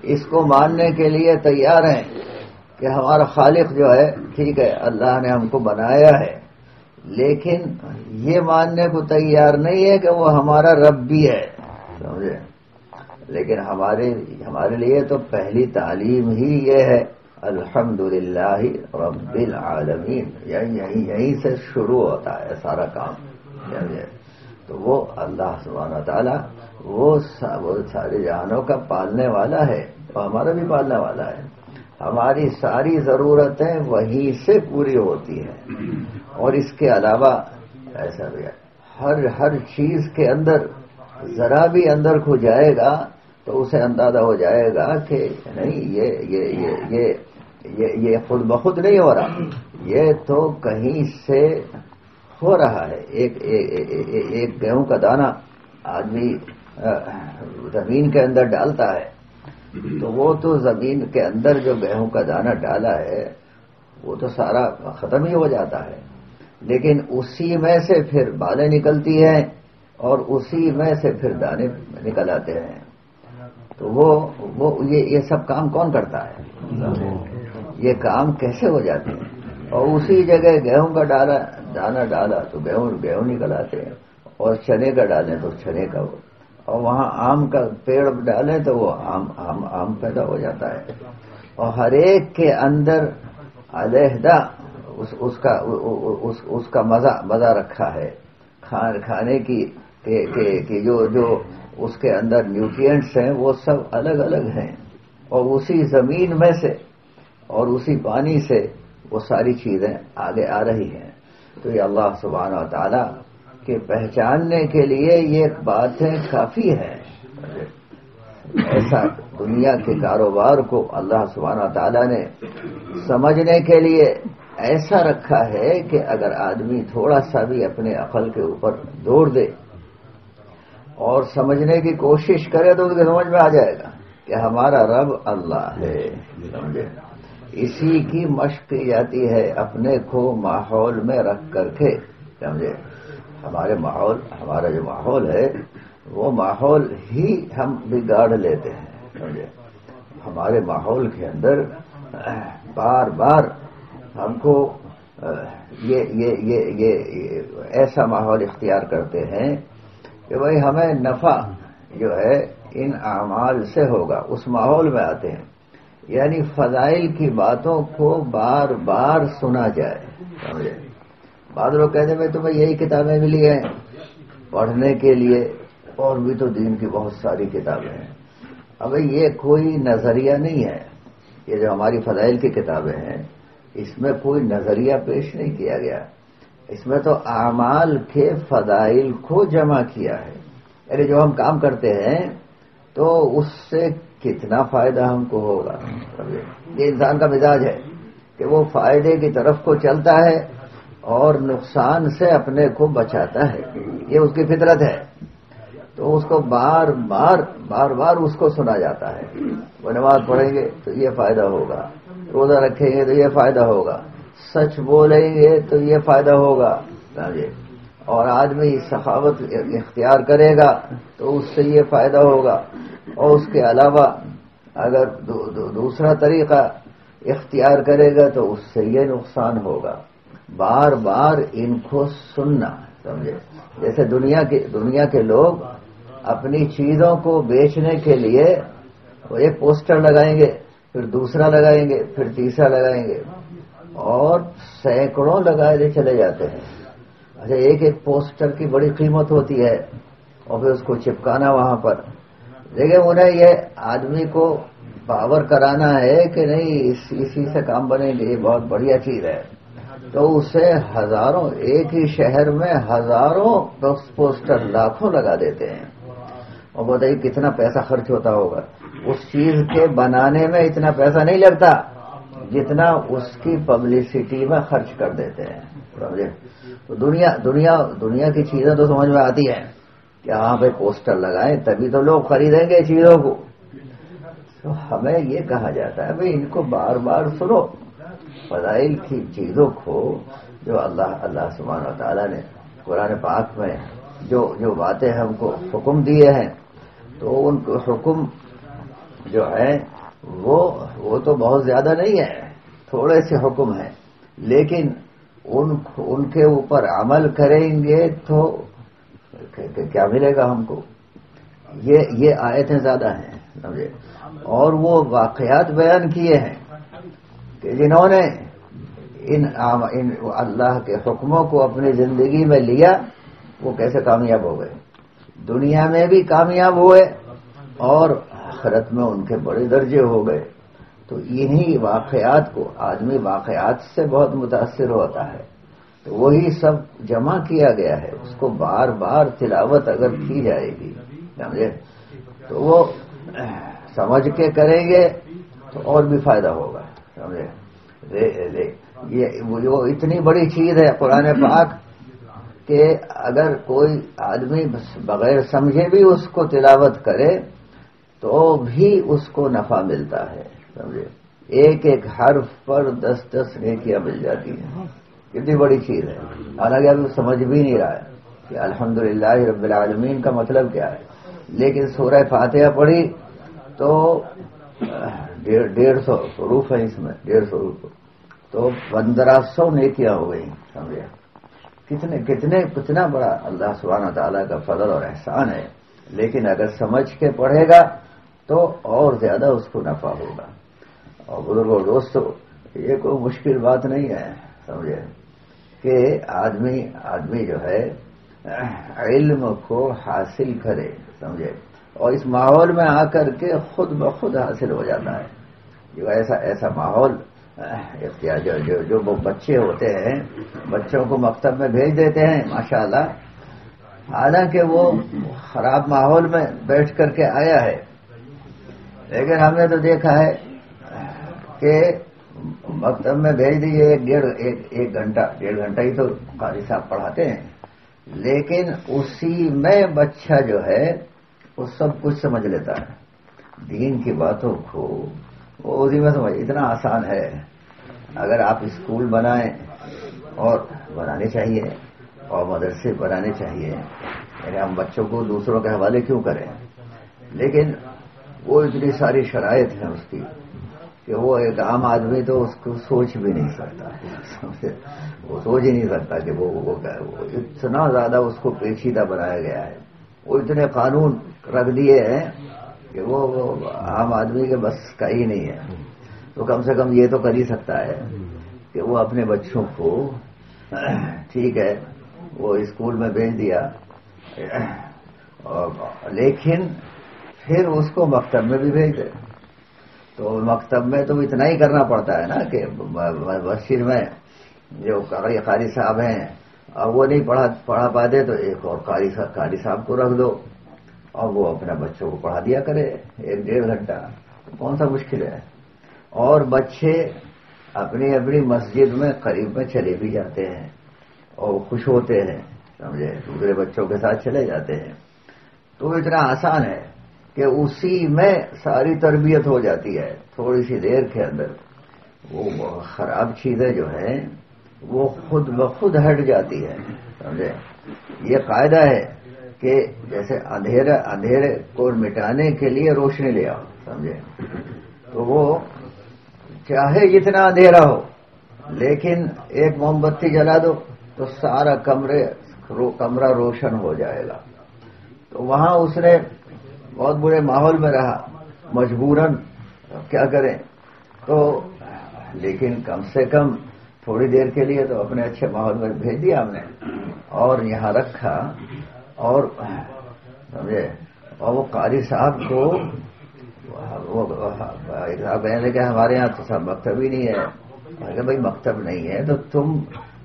اس کو ماننے کے لیے تیار ہیں کہ ہمارا خالق جو ہے ٹھیک ہے، اللہ نے ہم کو بنایا ہے، لیکن یہ ماننے کو تیار نہیں ہے کہ وہ ہمارا رب بھی ہے، سمجھے. لیکن ہمارے لیے تو پہلی تعلیم ہی یہ ہے الحمدللہ رب العالمین. یہیں سے شروع ہوتا ہے سارا کام. تو وہ اللہ سبحانہ تعالیٰ وہ سارے جہانوں کا پالنے والا ہے، اور ہمارا بھی پالنے والا ہے. ہماری ساری ضرورتیں وہیں سے پوری ہوتی ہیں. اور اس کے علاوہ ایسا بھی ہے، ہر چیز کے اندر ذرا بھی اندر کو جائے گا تو اسے اندازہ ہو جائے گا کہ نہیں یہ خود بخود نہیں ہو رہا، یہ تو کہیں سے ہو رہا ہے. ایک گیہوں کا دانہ آدمی زمین کے اندر ڈالتا ہے تو وہ تو زمین کے اندر جو گیہوں کا دانہ ڈالا ہے وہ تو سارا ختم ہی ہو جاتا ہے، لیکن اسی میں سے پھر بالیں نکلتی ہیں اور اسی میں سے پھر دانے نکل آتے ہیں. تو وہ یہ سب کام کون کرتا ہے؟ یہ کام کیسے ہو جاتے ہیں؟ اور اسی جگہ گیہوں کا دانہ ڈالا تو گیہوں نکل آتے ہیں، اور چنے کا ڈالیں تو چنے کا ہو، اور وہاں آم کا پیڑ ڈالیں تو وہ آم پیدا ہو جاتا ہے. اور ہر ایک کے اندر علیحدہ اس کا مزہ رکھا ہے کھانے کی کہ جو اس کے اندر نیوٹرینٹس ہیں وہ سب الگ الگ ہیں، اور اسی زمین میں سے اور اسی پانی سے وہ ساری چیزیں آگے آ رہی ہیں۔ تو یہ اللہ سبحانہ و تعالی کے پہچاننے کے لیے یہ باتیں کافی ہیں۔ ایسا دنیا کے کاروبار کو اللہ سبحانہ و تعالی نے سمجھنے کے لیے ایسا رکھا ہے کہ اگر آدمی تھوڑا سا بھی اپنے عقل کے اوپر زور دے اور سمجھنے کی کوشش کرے تو اس کے سمجھ میں آ جائے گا کہ ہمارا رب اللہ ہے، سمجھے؟ اسی کی مشق کی جاتی ہے اپنے کو ماحول میں رکھ کر کے، سمجھے؟ ہمارا جو ماحول ہے وہ ماحول ہی ہم بگاڑ لیتے ہیں، سمجھے؟ ہمارے ماحول کے اندر بار بار ہم کو یہ ایسا ماحول اختیار کرتے ہیں کہ بھائی ہمیں نفع جو ہے ان اعمال سے ہوگا، اس ماحول میں آتے ہیں، یعنی فضائل کی باتوں کو بار بار سنا جائے، سمجھے؟ بعض لوگ کہتے ہیں بھائی تمہیں یہی کتابیں ملی ہیں پڑھنے کے لیے، اور بھی تو دین کی بہت ساری کتابیں ہیں۔ اب یہ کوئی نظریہ نہیں ہے، یہ جو ہماری فضائل کی کتابیں ہیں اس میں کوئی نظریہ پیش نہیں کیا گیا، اس میں تو اعمال کے فضائل کو جمع کیا ہے، یعنی جو ہم کام کرتے ہیں تو اس سے کتنا فائدہ ہم کو ہوگا۔ یہ انسان کا مزاج ہے کہ وہ فائدے کی طرف کو چلتا ہے اور نقصان سے اپنے کو بچاتا ہے، یہ اس کی فطرت ہے۔ تو اس کو بار بار اس کو سنا جاتا ہے، وہ نماز پڑھیں گے تو یہ فائدہ ہوگا، روزہ رکھیں گے تو یہ فائدہ ہوگا، سچ بولیں گے تو یہ فائدہ ہوگا، اور آدمی سخاوت اختیار کرے گا تو اس سے یہ فائدہ ہوگا، اور اس کے علاوہ اگر دوسرا طریقہ اختیار کرے گا تو اس سے یہ نقصان ہوگا۔ بار بار ان کو سننا، سمجھے؟ جیسے دنیا کے لوگ اپنی چیزوں کو بیچنے کے لیے وہ ایک پوسٹر لگائیں گے، پھر دوسرا لگائیں گے، پھر تیسرا لگائیں گے، اور سینکڑوں لگائے چلے جاتے ہیں۔ اچھا، ایک پوسٹر کی بڑی قیمت ہوتی ہے اور پھر اس کو چپکانا وہاں پر، لیکن انہیں یہ آدمی کو باور کرانا ہے کہ نہیں اسی سے کام بنے گے، یہ بہت بڑھیا چیز ہے، تو اسے ہزاروں، ایک ہی شہر میں ہزاروں پوسٹر لاکھوں لگا دیتے ہیں، اور بتائیے کتنا پیسہ خرچ ہوتا ہوگا۔ اس چیز کے بنانے میں اتنا پیسہ نہیں لگتا جتنا اس کی پبلسٹی میں خرچ کر دیتے ہیں، سمجھے؟ تو دنیا کی چیزیں تو سمجھ میں آتی ہیں کہ ہاں بھائی پوسٹر لگائیں تبھی تو لوگ خریدیں گے چیزوں کو۔ تو ہمیں یہ کہا جاتا ہے بھائی ان کو بار بار سنو، فضائل کی چیزوں کو، جو اللہ سبحانہ و تعالیٰ نے قرآن پاک میں جو باتیں ہم کو حکم دیے ہیں، تو ان کو حکم جو ہے وہ تو بہت زیادہ نہیں ہے، تھوڑے سے حکم ہیں، لیکن ان کے اوپر عمل کریں گے تو کیا ملے گا ہم کو؟ یہ آیتیں زیادہ ہیں، سمجھے؟ اور وہ واقعات بیان کیے ہیں کہ جنہوں نے ان اللہ کے حکموں کو اپنی زندگی میں لیا وہ کیسے کامیاب ہو گئے، دنیا میں بھی کامیاب ہوئے اور آخرت میں ان کے بڑے درجے ہو گئے۔ تو انہی واقعات کو، آدمی واقعات سے بہت متاثر ہوتا ہے، تو وہی سب جمع کیا گیا ہے، اس کو بار بار تلاوت اگر کی جائے گی، سمجھے، تو وہ سمجھ کے کریں گے تو اور بھی فائدہ ہوگا، سمجھے؟ یہ جو اتنی بڑی چیز ہے قرآن پاک کہ اگر کوئی آدمی بغیر سمجھے بھی اس کو تلاوت کرے تو بھی اس کو نفع ملتا ہے، سمجھے؟ ایک ایک حرف پر 10 نیکیاں مل جاتی ہیں، کتنی بڑی چیز ہے۔ حالانکہ ابھی سمجھ بھی نہیں رہا ہے کہ الحمدللہ رب العالمین کا مطلب کیا ہے، لیکن سورہ فاتحہ پڑھی تو 150 حروف ہیں اس میں، 150 حروف، تو 1500 نیکیاں ہو گئی، سمجھے؟ کتنا بڑا اللہ سبحانہ تعالیٰ کا فضل اور احسان ہے، لیکن اگر سمجھ کے پڑھے گا تو اور زیادہ اس کو نفع ہوگا۔ اور بزرگوں دوستوں، یہ کوئی مشکل بات نہیں ہے، سمجھے، کہ آدمی جو ہے علم کو حاصل کرے، سمجھے، اور اس ماحول میں آ کر کے خود بخود حاصل ہو جاتا ہے۔ جو ایسا ماحول اختیار جو بچے ہوتے ہیں، بچوں کو مکتب میں بھیج دیتے ہیں ماشاءاللہ، حالانکہ وہ خراب ماحول میں بیٹھ کر کے آیا ہے، لیکن ہم نے تو دیکھا ہے کہ مکتب میں بھیج دیجیے ایک گھنٹہ ڈیڑھ گھنٹہ ہی تو قاری صاحب پڑھاتے ہیں، لیکن اسی میں بچہ جو ہے وہ سب کچھ سمجھ لیتا ہے، دین کی باتوں کو وہ اسی میں سمجھ، اتنا آسان ہے۔ اگر آپ اسکول بنائیں، اور بنانے چاہیے، اور مدرسے بنانے چاہیے، یعنی ہم بچوں کو دوسروں کے حوالے کیوں کریں، لیکن وہ اتنی ساری شرائط ہیں اس کی کہ وہ ایک عام آدمی تو اس کو سوچ بھی نہیں سکتا، وہ سوچ ہی نہیں سکتا کہ وہ اتنا زیادہ اس کو پیچیدہ بنایا گیا ہے، وہ اتنے قانون رکھ دیے ہیں کہ وہ عام آدمی کے بس کا ہی نہیں ہے۔ تو کم سے کم یہ تو کر ہی سکتا ہے کہ وہ اپنے بچوں کو، ٹھیک ہے، وہ اسکول میں بھیج دیا، لیکن پھر اس کو مکتب میں بھی بھیج دے۔ تو مکتب میں تو اتنا ہی کرنا پڑتا ہے نا کہ مسجد میں جو قاری صاحب ہیں، اب وہ نہیں پڑھا پاتے تو ایک اور قاری صاحب کو رکھ دو، اور وہ اپنے بچوں کو پڑھا دیا کرے ایک ڈیڑھ گھنٹہ، کون سا مشکل ہے۔ اور بچے اپنی مسجد میں قریب میں چلے بھی جاتے ہیں اور خوش ہوتے ہیں، سمجھے، دوسرے بچوں کے ساتھ چلے جاتے ہیں، تو اتنا آسان ہے کہ اسی میں ساری تربیت ہو جاتی ہے تھوڑی سی دیر کے اندر۔ وہ خراب چیزیں جو ہیں وہ خود بخود ہٹ جاتی ہے، سمجھے۔ یہ قاعدہ ہے کہ جیسے اندھیرے کو مٹانے کے لیے روشنی لے آؤ، سمجھے، تو وہ چاہے جتنا اندھیرا ہو، لیکن ایک موم بتی جلا دو تو سارا کمرہ روشن ہو جائے گا۔ تو وہاں اس نے بہت برے ماحول میں رہا، مجبوراً کیا کریں، تو لیکن کم سے کم تھوڑی دیر کے لیے تو اپنے اچھے ماحول میں بھیج دیا ہم نے، اور یہاں رکھا، اور سمجھے، اور وہ قاری صاحب کو کہنے کہ ہمارے یہاں تو سب مکتب ہی نہیں ہے۔ کہ بھائی مکتب نہیں ہے تو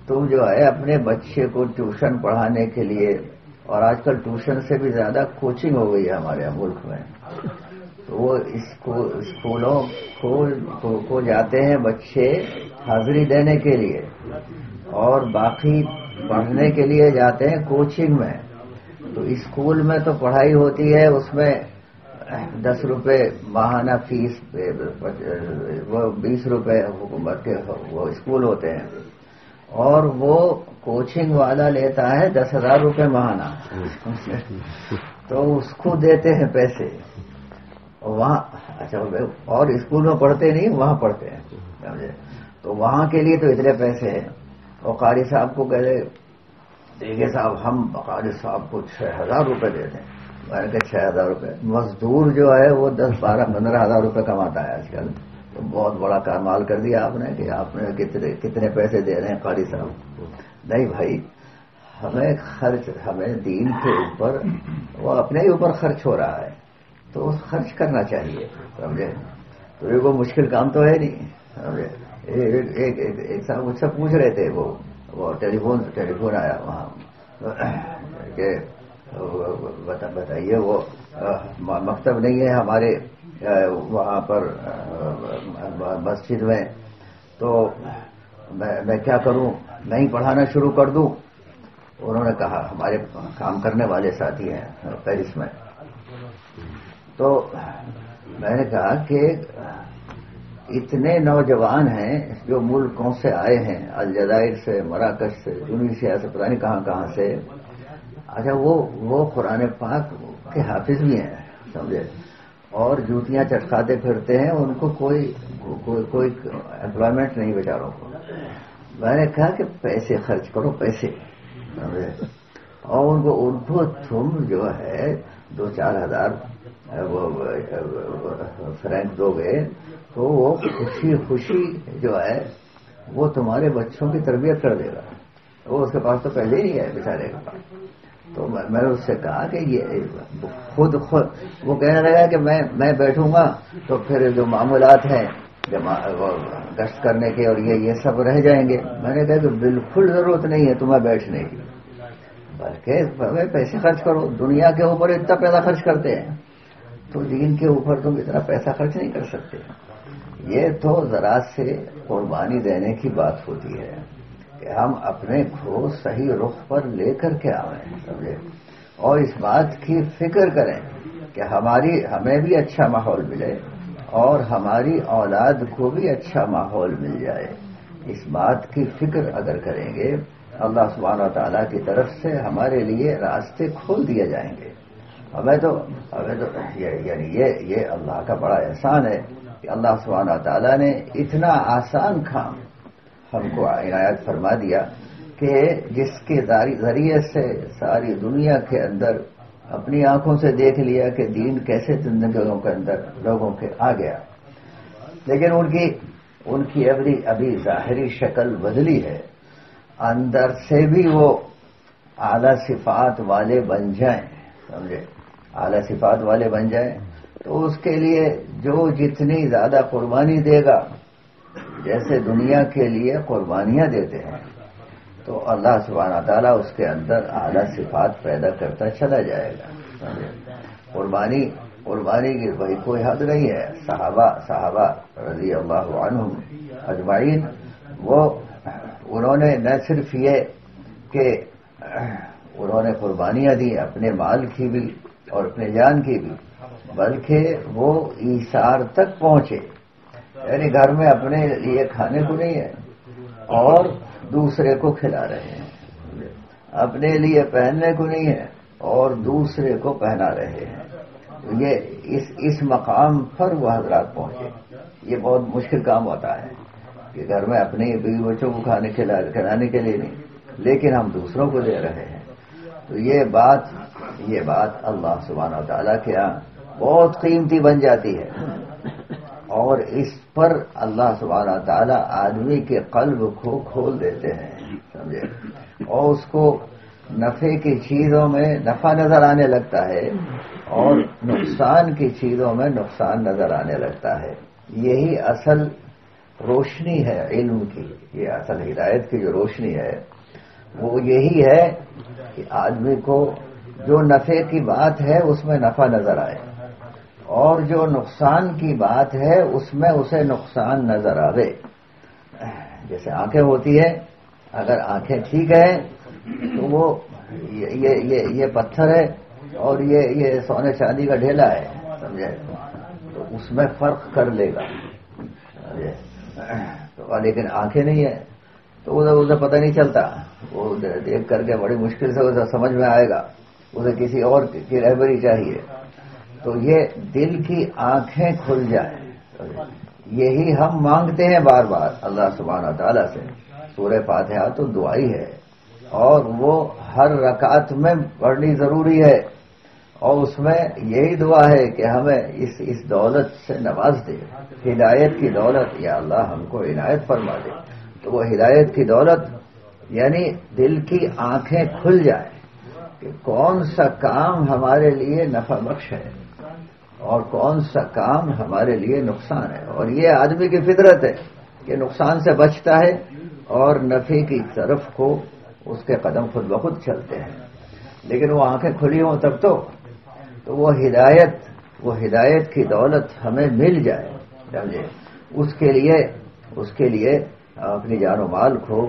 تم جو ہے اپنے بچے کو ٹیوشن پڑھانے کے لیے، اور آج کل ٹیوشن سے بھی زیادہ کوچنگ ہو گئی ہے ہمارے ملک میں، تو وہ اسکولوں کو جاتے ہیں بچے حاضری دینے کے لیے، اور باقی پڑھنے کے لیے جاتے ہیں کوچنگ میں۔ تو اسکول میں تو پڑھائی ہوتی ہے، اس میں 10 روپے ماہانہ فیس، وہ 20 روپے حکومت کے وہ اسکول ہوتے ہیں، اور وہ کوچنگ والا لیتا ہے 10,000 روپے ماہانہ، تو اس کو دیتے ہیں پیسے، اور وہاں اچھا، اور اسکول میں پڑھتے نہیں، وہاں پڑھتے ہیں، سمجھے، تو وہاں کے لیے تو اتنے پیسے ہیں۔ اور قاری صاحب کو کہتے دیکھیے صاحب، ہم قاری صاحب کو 6,000 روپے دے دیں۔ میں نے کہا 6,000 روپے، مزدور جو ہے وہ 10, 12, 15,000 روپے کماتا ہے آج کل، تو بہت بڑا کمال کر دیا آپ نے کہ آپ نے کتنے پیسے دے رہے ہیں قاری صاحب۔ نہیں بھائی، ہمیں دین کے اوپر، وہ اپنے ہی اوپر خرچ ہو رہا ہے تو خرچ کرنا چاہیے، سمجھے۔ تو یہ کوئی مشکل کام تو ہے نہیں، سمجھے۔ ایک صاحب مجھ سے پوچھ رہے تھے، وہ ٹیلی فون آیا وہاں کہ بتائیے، وہ مکتب نہیں ہے ہمارے وہاں پر مسجد میں، تو میں کیا کروں، نہیں پڑھانا شروع کر دوں؟ انہوں نے کہا ہمارے کام کرنے والے ساتھی ہیں پیرس میں، تو میں نے کہا کہ اتنے نوجوان ہیں جو ملکوں سے آئے ہیں، الجزائر سے، مراکش سے، ٹونسیا سے، پتہ نہیں کہاں سے، اچھا وہ قرآن پاک کے حافظ بھی ہیں، سمجھے، اور جوتیاں چٹکاتے پھرتے ہیں، ان کو کوئی امپلائمنٹ نہیں بیچاروں کو۔ میں نے کہا کہ پیسے خرچ کرو، پیسے، سمجھے، اور ان کو تم جو ہے 2-4 ہزار فرینک دو گے تو وہ خوشی خوشی جو ہے وہ تمہارے بچوں کی تربیت کر دے گا. وہ اس کے پاس تو پہلے ہی نہیں ہے بیچارے کے پاس. تو میں نے اس سے کہا کہ یہ خود وہ کہنے لگا کہ میں بیٹھوں گا تو پھر جو معاملات ہیں گشت کرنے کے اور یہ سب رہ جائیں گے. میں نے کہا کہ بالکل ضرورت نہیں ہے تمہیں بیٹھنے کی، بلکہ پیسے خرچ کرو. دنیا کے اوپر اتنا پیسہ خرچ کرتے ہیں تو دین کے اوپر تم اتنا پیسہ خرچ نہیں کر سکتے. یہ تو ذرا سے قربانی دینے کی بات ہوتی ہے کہ ہم اپنے کو صحیح رخ پر لے کر کے آئیں، سمجھے، اور اس بات کی فکر کریں کہ ہمیں بھی اچھا ماحول ملے اور ہماری اولاد کو بھی اچھا ماحول مل جائے. اس بات کی فکر اگر کریں گے اللہ سبحانہ و تعالیٰ کی طرف سے ہمارے لیے راستے کھول دیے جائیں گے. ہمیں تو یعنی یہ اللہ کا بڑا احسان ہے کہ اللہ سبحانہ و تعالیٰ نے اتنا آسان کام ہم کو عنایت فرما دیا کہ جس کے ذریعے سے ساری دنیا کے اندر اپنی آنکھوں سے دیکھ لیا کہ دین کیسے زندگیوں کے اندر لوگوں کے آ گیا. لیکن ان کی ابھی ظاہری شکل بدلی ہے، اندر سے بھی وہ اعلی صفات والے بن جائیں، سمجھے، اعلی صفات والے بن جائیں. تو اس کے لیے جو جتنی زیادہ قربانی دے گا، جیسے دنیا کے لیے قربانیاں دیتے ہیں، تو اللہ سبحانہ تعالیٰ اس کے اندر اعلی صفات پیدا کرتا چلا جائے گا. قربانی کی بھائی کوئی حد نہیں ہے. صحابہ رضی اللہ عنہم اجمعین انہوں نے نہ صرف یہ کہ انہوں نے قربانیاں دی اپنے مال کی بھی اور اپنے جان کی بھی، بلکہ وہ ایثار تک پہنچے. یعنی گھر میں اپنے لیے کھانے کو نہیں ہے اور دوسرے کو کھلا رہے ہیں، اپنے لیے پہننے کو نہیں ہے اور دوسرے کو پہنا رہے ہیں. یہ اس مقام پر وہ حضرات پہنچے. یہ بہت مشکل کام ہوتا ہے کہ گھر میں اپنے بیوی بچوں کو کھلانے کے لیے نہیں، لیکن ہم دوسروں کو دے رہے ہیں. تو یہ بات اللہ سبحانہ و تعالیٰ کے یہاں بہت قیمتی بن جاتی ہے، اور اس پر اللہ سبحانہ و تعالیٰ آدمی کے قلب کو کھول دیتے ہیں، سمجھے، اور اس کو نفع کی چیزوں میں نفع نظر آنے لگتا ہے اور نقصان کی چیزوں میں نقصان نظر آنے لگتا ہے. یہی اصل روشنی ہے علم کی، یہ اصل ہدایت کی جو روشنی ہے وہ یہی ہے کہ آدمی کو جو نفع کی بات ہے اس میں نفع نظر آئے اور جو نقصان کی بات ہے اس میں اسے نقصان نظر آئے. جیسے آنکھیں ہوتی ہیں، اگر آنکھیں ٹھیک ہیں تو وہ یہ پتھر ہے اور یہ سونے چاندی کا ڈھیلا ہے، سمجھے، تو اس میں فرق کر لے گا. لیکن آنکھیں نہیں ہیں تو اسے پتہ نہیں چلتا. وہ دیکھ کر کے بڑی مشکل سے اسے سمجھ میں آئے گا، اسے کسی اور کی رہبری چاہیے. تو یہ دل کی آنکھیں کھل جائیں، یہی ہم مانگتے ہیں بار بار اللہ سبحانہ تعالیٰ سے. سورہ فاتحہ تو دعائی ہے اور وہ ہر رکعت میں پڑھنی ضروری ہے، اور اس میں یہی دعا ہے کہ ہمیں اس دولت سے نواز دے، ہدایت کی دولت. یا اللہ ہم کو عنایت فرما دے. تو وہ ہدایت کی دولت یعنی دل کی آنکھیں کھل جائیں کہ کون سا کام ہمارے لیے نفع بخش ہے اور کون سا کام ہمارے لیے نقصان ہے. اور یہ آدمی کی فطرت ہے کہ نقصان سے بچتا ہے اور نفع کی طرف کو اس کے قدم خود بخود چلتے ہیں. لیکن وہ آنکھیں کھلی ہوں تب تو وہ ہدایت کی دولت ہمیں مل جائے. سمجھے، اس کے لیے اپنی جان و مال کو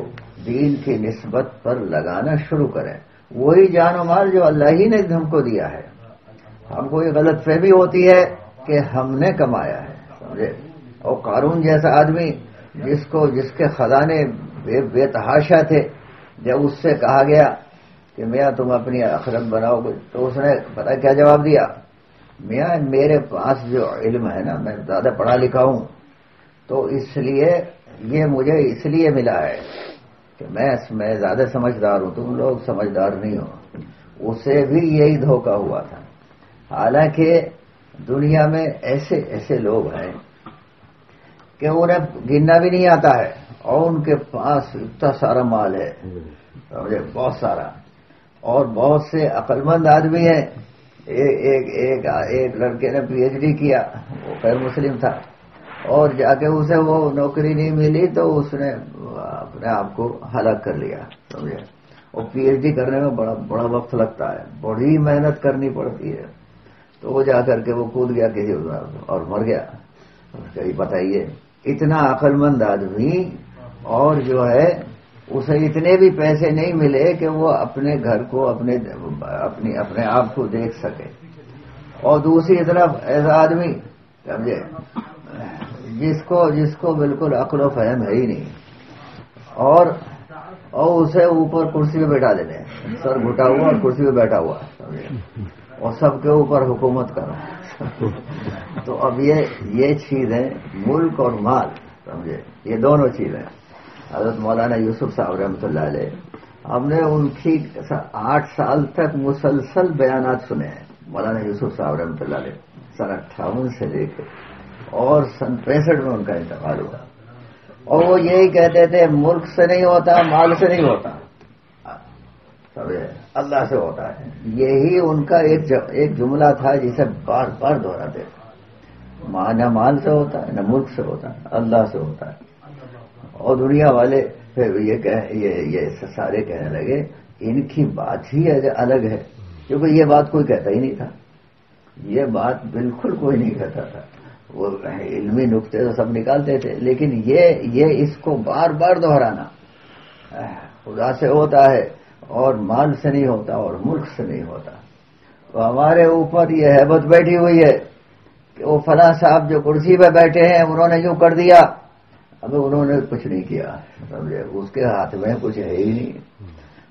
دین کی نسبت پر لگانا شروع کریں. وہی جان و مال جو اللہ ہی نے ہم کو دیا ہے. ہم کو یہ غلط فہمی ہوتی ہے کہ ہم نے کمایا ہے، سمجھے. اور قارون جیسا آدمی جس کے خزانے بے تحاشا تھے، جب اس سے کہا گیا کہ میاں تم اپنی آخرت بناؤ گے تو اس نے پتہ کیا جواب دیا؟ میاں میرے پاس جو علم ہے نا، میں زیادہ پڑھا لکھا ہوں، تو اس لیے یہ مجھے اس لیے ملا ہے کہ میں زیادہ سمجھدار ہوں، تم لوگ سمجھدار نہیں ہو. اسے بھی یہی دھوکہ ہوا تھا. حالانکہ دنیا میں ایسے ایسے لوگ ہیں کہ انہیں گننا بھی نہیں آتا ہے اور ان کے پاس اتنا سارا مال ہے سمجھے، بہت سارا، اور بہت سے عقل مند آدمی ہیں. ایک لڑکے نے پی ایچ ڈی کیا، وہ غیر مسلم تھا، اور جا کے اسے وہ نوکری نہیں ملی تو اس نے اپنے آپ کو ہلاک کر لیا سمجھے. اور پی ایچ ڈی کرنے میں بڑا وقت لگتا ہے، بڑی محنت کرنی پڑتی ہے. تو وہ جا کر کے وہ کود گیا کسی اور مر گیا. بتائیے، اتنا عقل مند آدمی، اور جو ہے اسے اتنے بھی پیسے نہیں ملے کہ وہ اپنے گھر کو اپنے آپ کو دیکھ سکے. اور دوسری طرف ایسا آدمی سمجھے جس کو بالکل عقل و فہم ہے ہی نہیں، اور اسے اوپر کرسی پہ بیٹھا دیتے ہیں، سر گھٹا ہوا اور کرسی پہ بیٹھا ہوا سمجھے، اور سب کے اوپر حکومت کرو. تو اب یہ چیزیں ملک اور مال سمجھے، یہ دونوں چیزیں. حضرت مولانا یوسف صاحب رحمۃ اللہ علیہ، ہم نے ان کی 8 سال تک مسلسل بیانات سنے ہیں. مولانا یوسف صاحب رحمۃ اللہ علیہ سن 58 سے لے کے اور سن 65 میں ان کا انتقال ہوا. اور وہ یہی کہتے تھے ملک سے نہیں ہوتا، مال سے نہیں ہوتا، اللہ سے ہوتا ہے. یہی ان کا ایک جملہ تھا جسے بار بار دہراتے تھے. نہ مال سے ہوتا ہے، نہ ملک سے ہوتا ہے، اللہ سے ہوتا ہے. اور دنیا والے پھر یہ سارے کہنے لگے ان کی بات ہی الگ ہے، کیونکہ یہ بات کوئی کہتا ہی نہیں تھا. یہ بات بالکل کوئی نہیں کہتا تھا. وہ علمی نقطے تو سب نکالتے تھے، لیکن یہ اس کو بار بار دہرانا، خدا سے ہوتا ہے اور مال سے نہیں ہوتا اور ملک سے نہیں ہوتا. تو ہمارے اوپر یہ ہیبت بیٹھی ہوئی ہے کہ وہ فلاں صاحب جو کرسی پہ بیٹھے ہیں انہوں نے یوں کر دیا. اب انہوں نے کچھ نہیں کیا سمجھے، اس کے ہاتھ میں کچھ ہے ہی نہیں.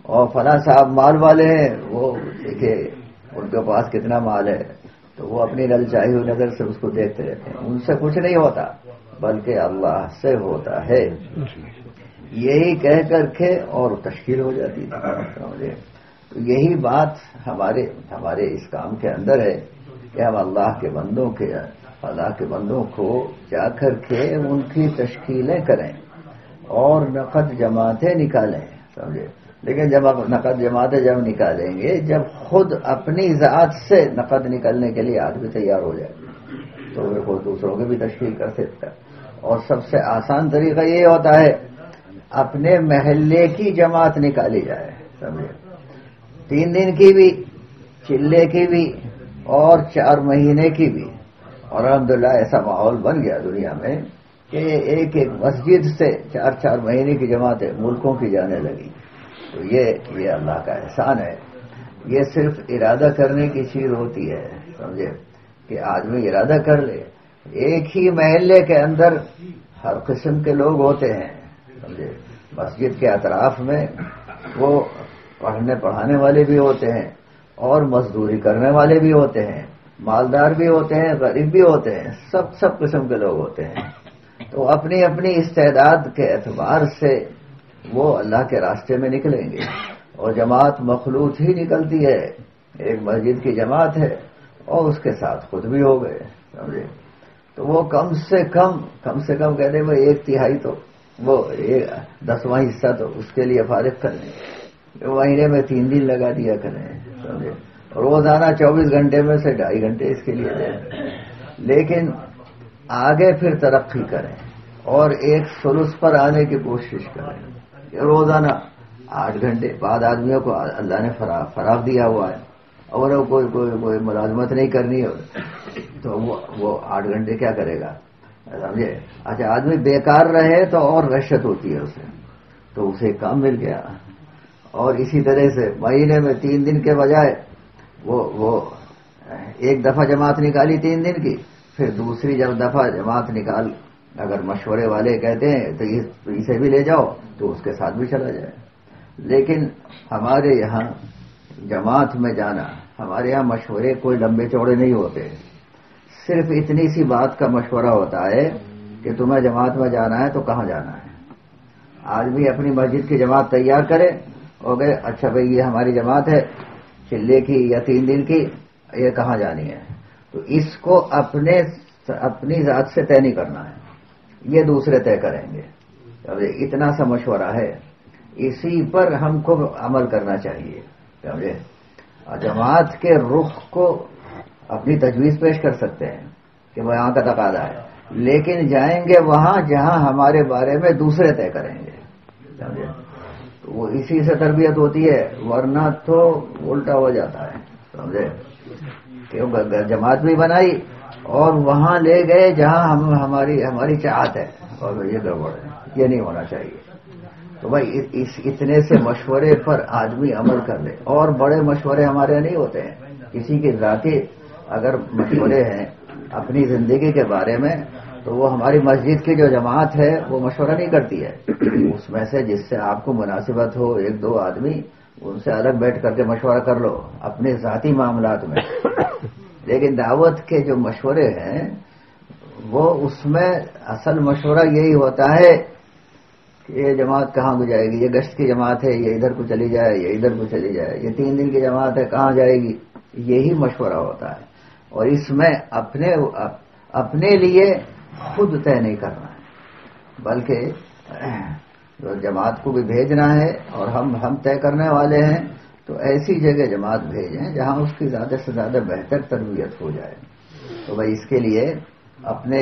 اور فلاں صاحب مال والے ہیں، وہ دیکھے ان کے پاس کتنا مال ہے، تو وہ اپنی للچائی ہوئی نظر سے اس کو دیکھتے رہتے ہیں. ان سے کچھ نہیں ہوتا بلکہ اللہ سے ہوتا ہے. یہی کہہ کر کے اور تشکیل ہو جاتی تھی. تو یہی بات ہمارے اس کام کے اندر ہے کہ ہم اللہ کے بندوں کو جا کر کے ان کی تشکیلیں کریں اور نقد جماعتیں نکالیں سمجھے. لیکن جب نقد جماعتیں جب نکالیں گے، جب خود اپنی ذات سے نقد نکلنے کے لیے آدمی تیار ہو جائے تو وہ دوسروں کی بھی تشکیل کر سکتا ہے. اور سب سے آسان طریقہ یہ ہوتا ہے اپنے محلے کی جماعت نکالی جائے سمجھے، 3 دن کی بھی، چلے کی بھی اور 4 مہینے کی بھی. اور الحمدللہ ایسا ماحول بن گیا دنیا میں کہ ایک مسجد سے 4 مہینے کی جماعتیں ملکوں کی جانے لگی. تو یہ اللہ کا احسان ہے. یہ صرف ارادہ کرنے کی چیز ہوتی ہے سمجھے، کہ آدمی ارادہ کر لے. ایک ہی محلے کے اندر ہر قسم کے لوگ ہوتے ہیں سمجھے. مسجد کے اطراف میں وہ پڑھانے والے بھی ہوتے ہیں اور مزدوری کرنے والے بھی ہوتے ہیں، مالدار بھی ہوتے ہیں، غریب بھی ہوتے ہیں، سب قسم کے لوگ ہوتے ہیں. تو اپنی اپنی استعداد کے اعتبار سے وہ اللہ کے راستے میں نکلیں گے. اور جماعت مخلوط ہی نکلتی ہے. ایک مسجد کی جماعت ہے اور اس کے ساتھ خود بھی ہو گئے سمجھے. تو وہ کم سے کم کہتے ہیں وہ 1/3 تو وہ 10واں حصہ تو اس کے لیے فارغ کر لیں. مہینے میں 3 دن لگا دیا کریں سمجھے. روزانہ 24 گھنٹے میں سے 2.5 گھنٹے اس کے لیے دیں. لیکن آگے پھر ترقی کریں اور ایک ثلث پر آنے کی کوشش کریں. روزانہ 8 گھنٹے بعد آدمیوں کو اللہ نے فراغ دیا ہوا ہے اور کوئی ملازمت نہیں کرنی تو وہ 8 گھنٹے کیا کرے گا سمجھے. اچھا آدمی بیکار رہے تو اور رشت ہوتی ہے اسے، تو اسے کام مل گیا. اور اسی طرح سے مہینے میں 3 دن کے بجائے وہ ایک دفعہ جماعت نکالی 3 دن کی، پھر دوسری جب دفعہ جماعت نکال اگر مشورے والے کہتے ہیں تو اسے بھی لے جاؤ تو اس کے ساتھ بھی چلا جائے. لیکن ہمارے یہاں جماعت میں جانا، ہمارے یہاں مشورے کوئی لمبے چوڑے نہیں ہوتے. صرف اتنی سی بات کا مشورہ ہوتا ہے کہ تمہیں جماعت میں جانا ہے تو کہاں جانا ہے. آدمی اپنی مسجد کی جماعت تیار کرے اور کہ اچھا بھئی یہ ہماری جماعت ہے چلے کی یا 3 دن کی، یہ کہاں جانی ہے. تو اس کو اپنی ذات سے طے نہیں کرنا ہے، یہ دوسرے طے کریں گے. اتنا سا مشورہ ہے، اسی پر ہم کو عمل کرنا چاہیے. سمجھے؟ جماعت کے رخ کو اپنی تجویز پیش کر سکتے ہیں کہ وہ یہاں کا تقاضا ہے، لیکن جائیں گے وہاں جہاں ہمارے بارے میں دوسرے طے کریں گے. سمجھے؟ تو وہ اسی سے تربیت ہوتی ہے، ورنہ تو الٹا ہو جاتا ہے. سمجھے؟ کہ جماعت بھی بنائی اور وہاں لے گئے جہاں ہماری چاہت ہے، اور یہ گڑبڑ ہے، یہ نہیں ہونا چاہیے. تو بھائی اتنے سے مشورے پر آدمی عمل کر لے. اور بڑے مشورے ہمارے نہیں ہوتے ہیں، کسی کی ذاتی اگر مشورے ہیں اپنی زندگی کے بارے میں، تو وہ ہماری مسجد کی جو جماعت ہے وہ مشورہ نہیں کرتی ہے. اس میں سے جس سے آپ کو مناسبت ہو، ایک دو آدمی ان سے الگ بیٹھ کر کے مشورہ کر لو اپنے ذاتی معاملات میں. لیکن دعوت کے جو مشورے ہیں وہ اس میں اصل مشورہ یہی ہوتا ہے کہ یہ جماعت کہاں کو جائے گی، یہ گشت کی جماعت ہے، یہ ادھر کو چلی جائے، یہ ادھر کو چلی جائے، یہ 3 دن کی جماعت ہے کہاں جائے گی، یہی مشورہ ہوتا ہے. اور اس میں اپنے لیے خود طے نہیں کرنا ہے، بلکہ جو جماعت کو بھی بھیجنا ہے اور ہم طے کرنے والے ہیں. تو ایسی جگہ جماعت بھیجیں جہاں اس کی زیادہ سے زیادہ بہتر تربیت ہو جائے. تو بھائی اس کے لیے اپنے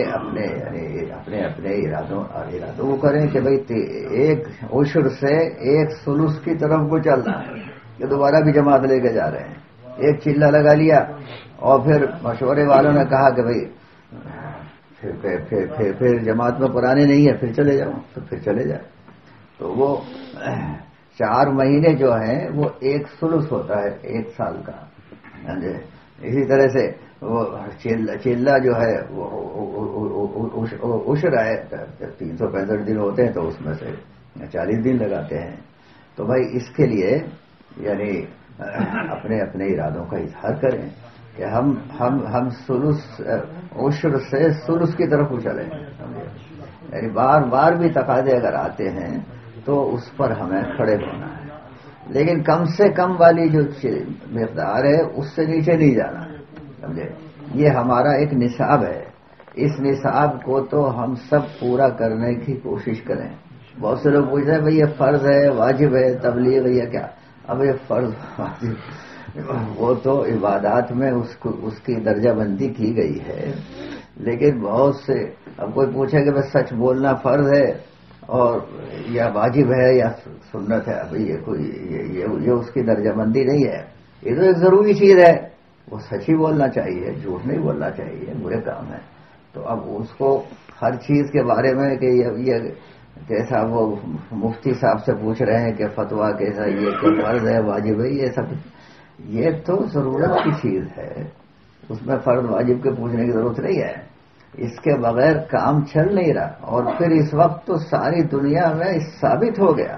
ارادوں کو کریں کہ بھائی ایک عشر سے ایک ثلث کی طرف کو چلنا ہے، کہ دوبارہ بھی جماعت لے کے جا رہے ہیں. ایک چلہ لگا لیا اور پھر مشورے والوں نے کہا کہ بھائی پھر جماعت میں پرانے نہیں ہے، پھر چلے جاؤ، تو پھر چلے جائے. تو وہ 4 مہینے جو ہیں وہ ایک ثلث ہوتا ہے 1 سال کا. اسی طرح سے وہ چلہ جو ہے وہ عشر ہے، 365 دن ہوتے ہیں تو اس میں سے 40 دن لگاتے ہیں. تو بھائی اس کے لیے یعنی اپنے ارادوں کا اظہار کریں کہ ہم عشر سے ثلث کی طرف چلیں. یعنی بار بھی تقاضے اگر آتے ہیں تو اس پر ہمیں کھڑے ہونا ہے، لیکن کم سے کم والی جو مقدار ہے اس سے نیچے نہیں جانا. سمجھے؟ یہ ہمارا ایک نصاب ہے، اس نصاب کو تو ہم سب پورا کرنے کی کوشش کریں. بہت سے لوگ پوچھ رہے ہیں بھائی یہ فرض ہے، واجب ہے، تبلیغ یا کیا؟ اب یہ فرض واجب وہ تو عبادات میں اس کی درجہ بندی کی گئی ہے. لیکن بہت سے اب کوئی پوچھے کہ بس سچ بولنا فرض ہے اور یا واجب ہے یا سنت ہے، ابھی یہ اس کی درجہ بندی نہیں ہے. یہ تو ایک ضروری چیز ہے، وہ سچ ہی بولنا چاہیے، جھوٹ نہیں بولنا چاہیے، برے کام ہے. تو اب اس کو ہر چیز کے بارے میں کہ یہ کیسا، وہ مفتی صاحب سے پوچھ رہے ہیں کہ فتویٰ کیسا، یہ کہ فرض ہے واجب ہے، یہ سب یہ تو ضرورت کی چیز ہے، اس میں فرض واجب کے پوچھنے کی ضرورت نہیں ہے. اس کے بغیر کام چل نہیں رہا. اور پھر اس وقت تو ساری دنیا میں ثابت ہو گیا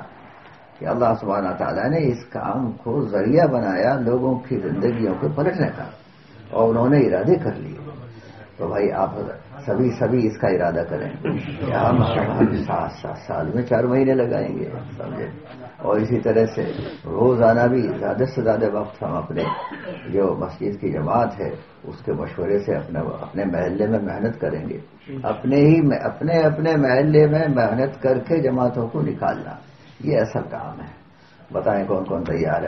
کہ اللہ سبحانہ تعالیٰ نے اس کام کو ذریعہ بنایا لوگوں کی زندگیوں کو پلٹنے کا، اور انہوں نے ارادے کر لیے. تو بھائی آپ سبھی اس کا ارادہ کریں کہ ہم 7 سال میں 4 مہینے لگائیں گے. سمجھے؟ اور اسی طرح سے روزانہ بھی زیادہ سے زیادہ وقت ہم اپنے جو مسجد کی جماعت ہے اس کے مشورے سے اپنے محلے میں محنت کریں گے. اپنے محلے میں محنت کر کے جماعتوں کو نکالنا، یہ اصل کام ہے. بتائیں کون کون تیار ہے؟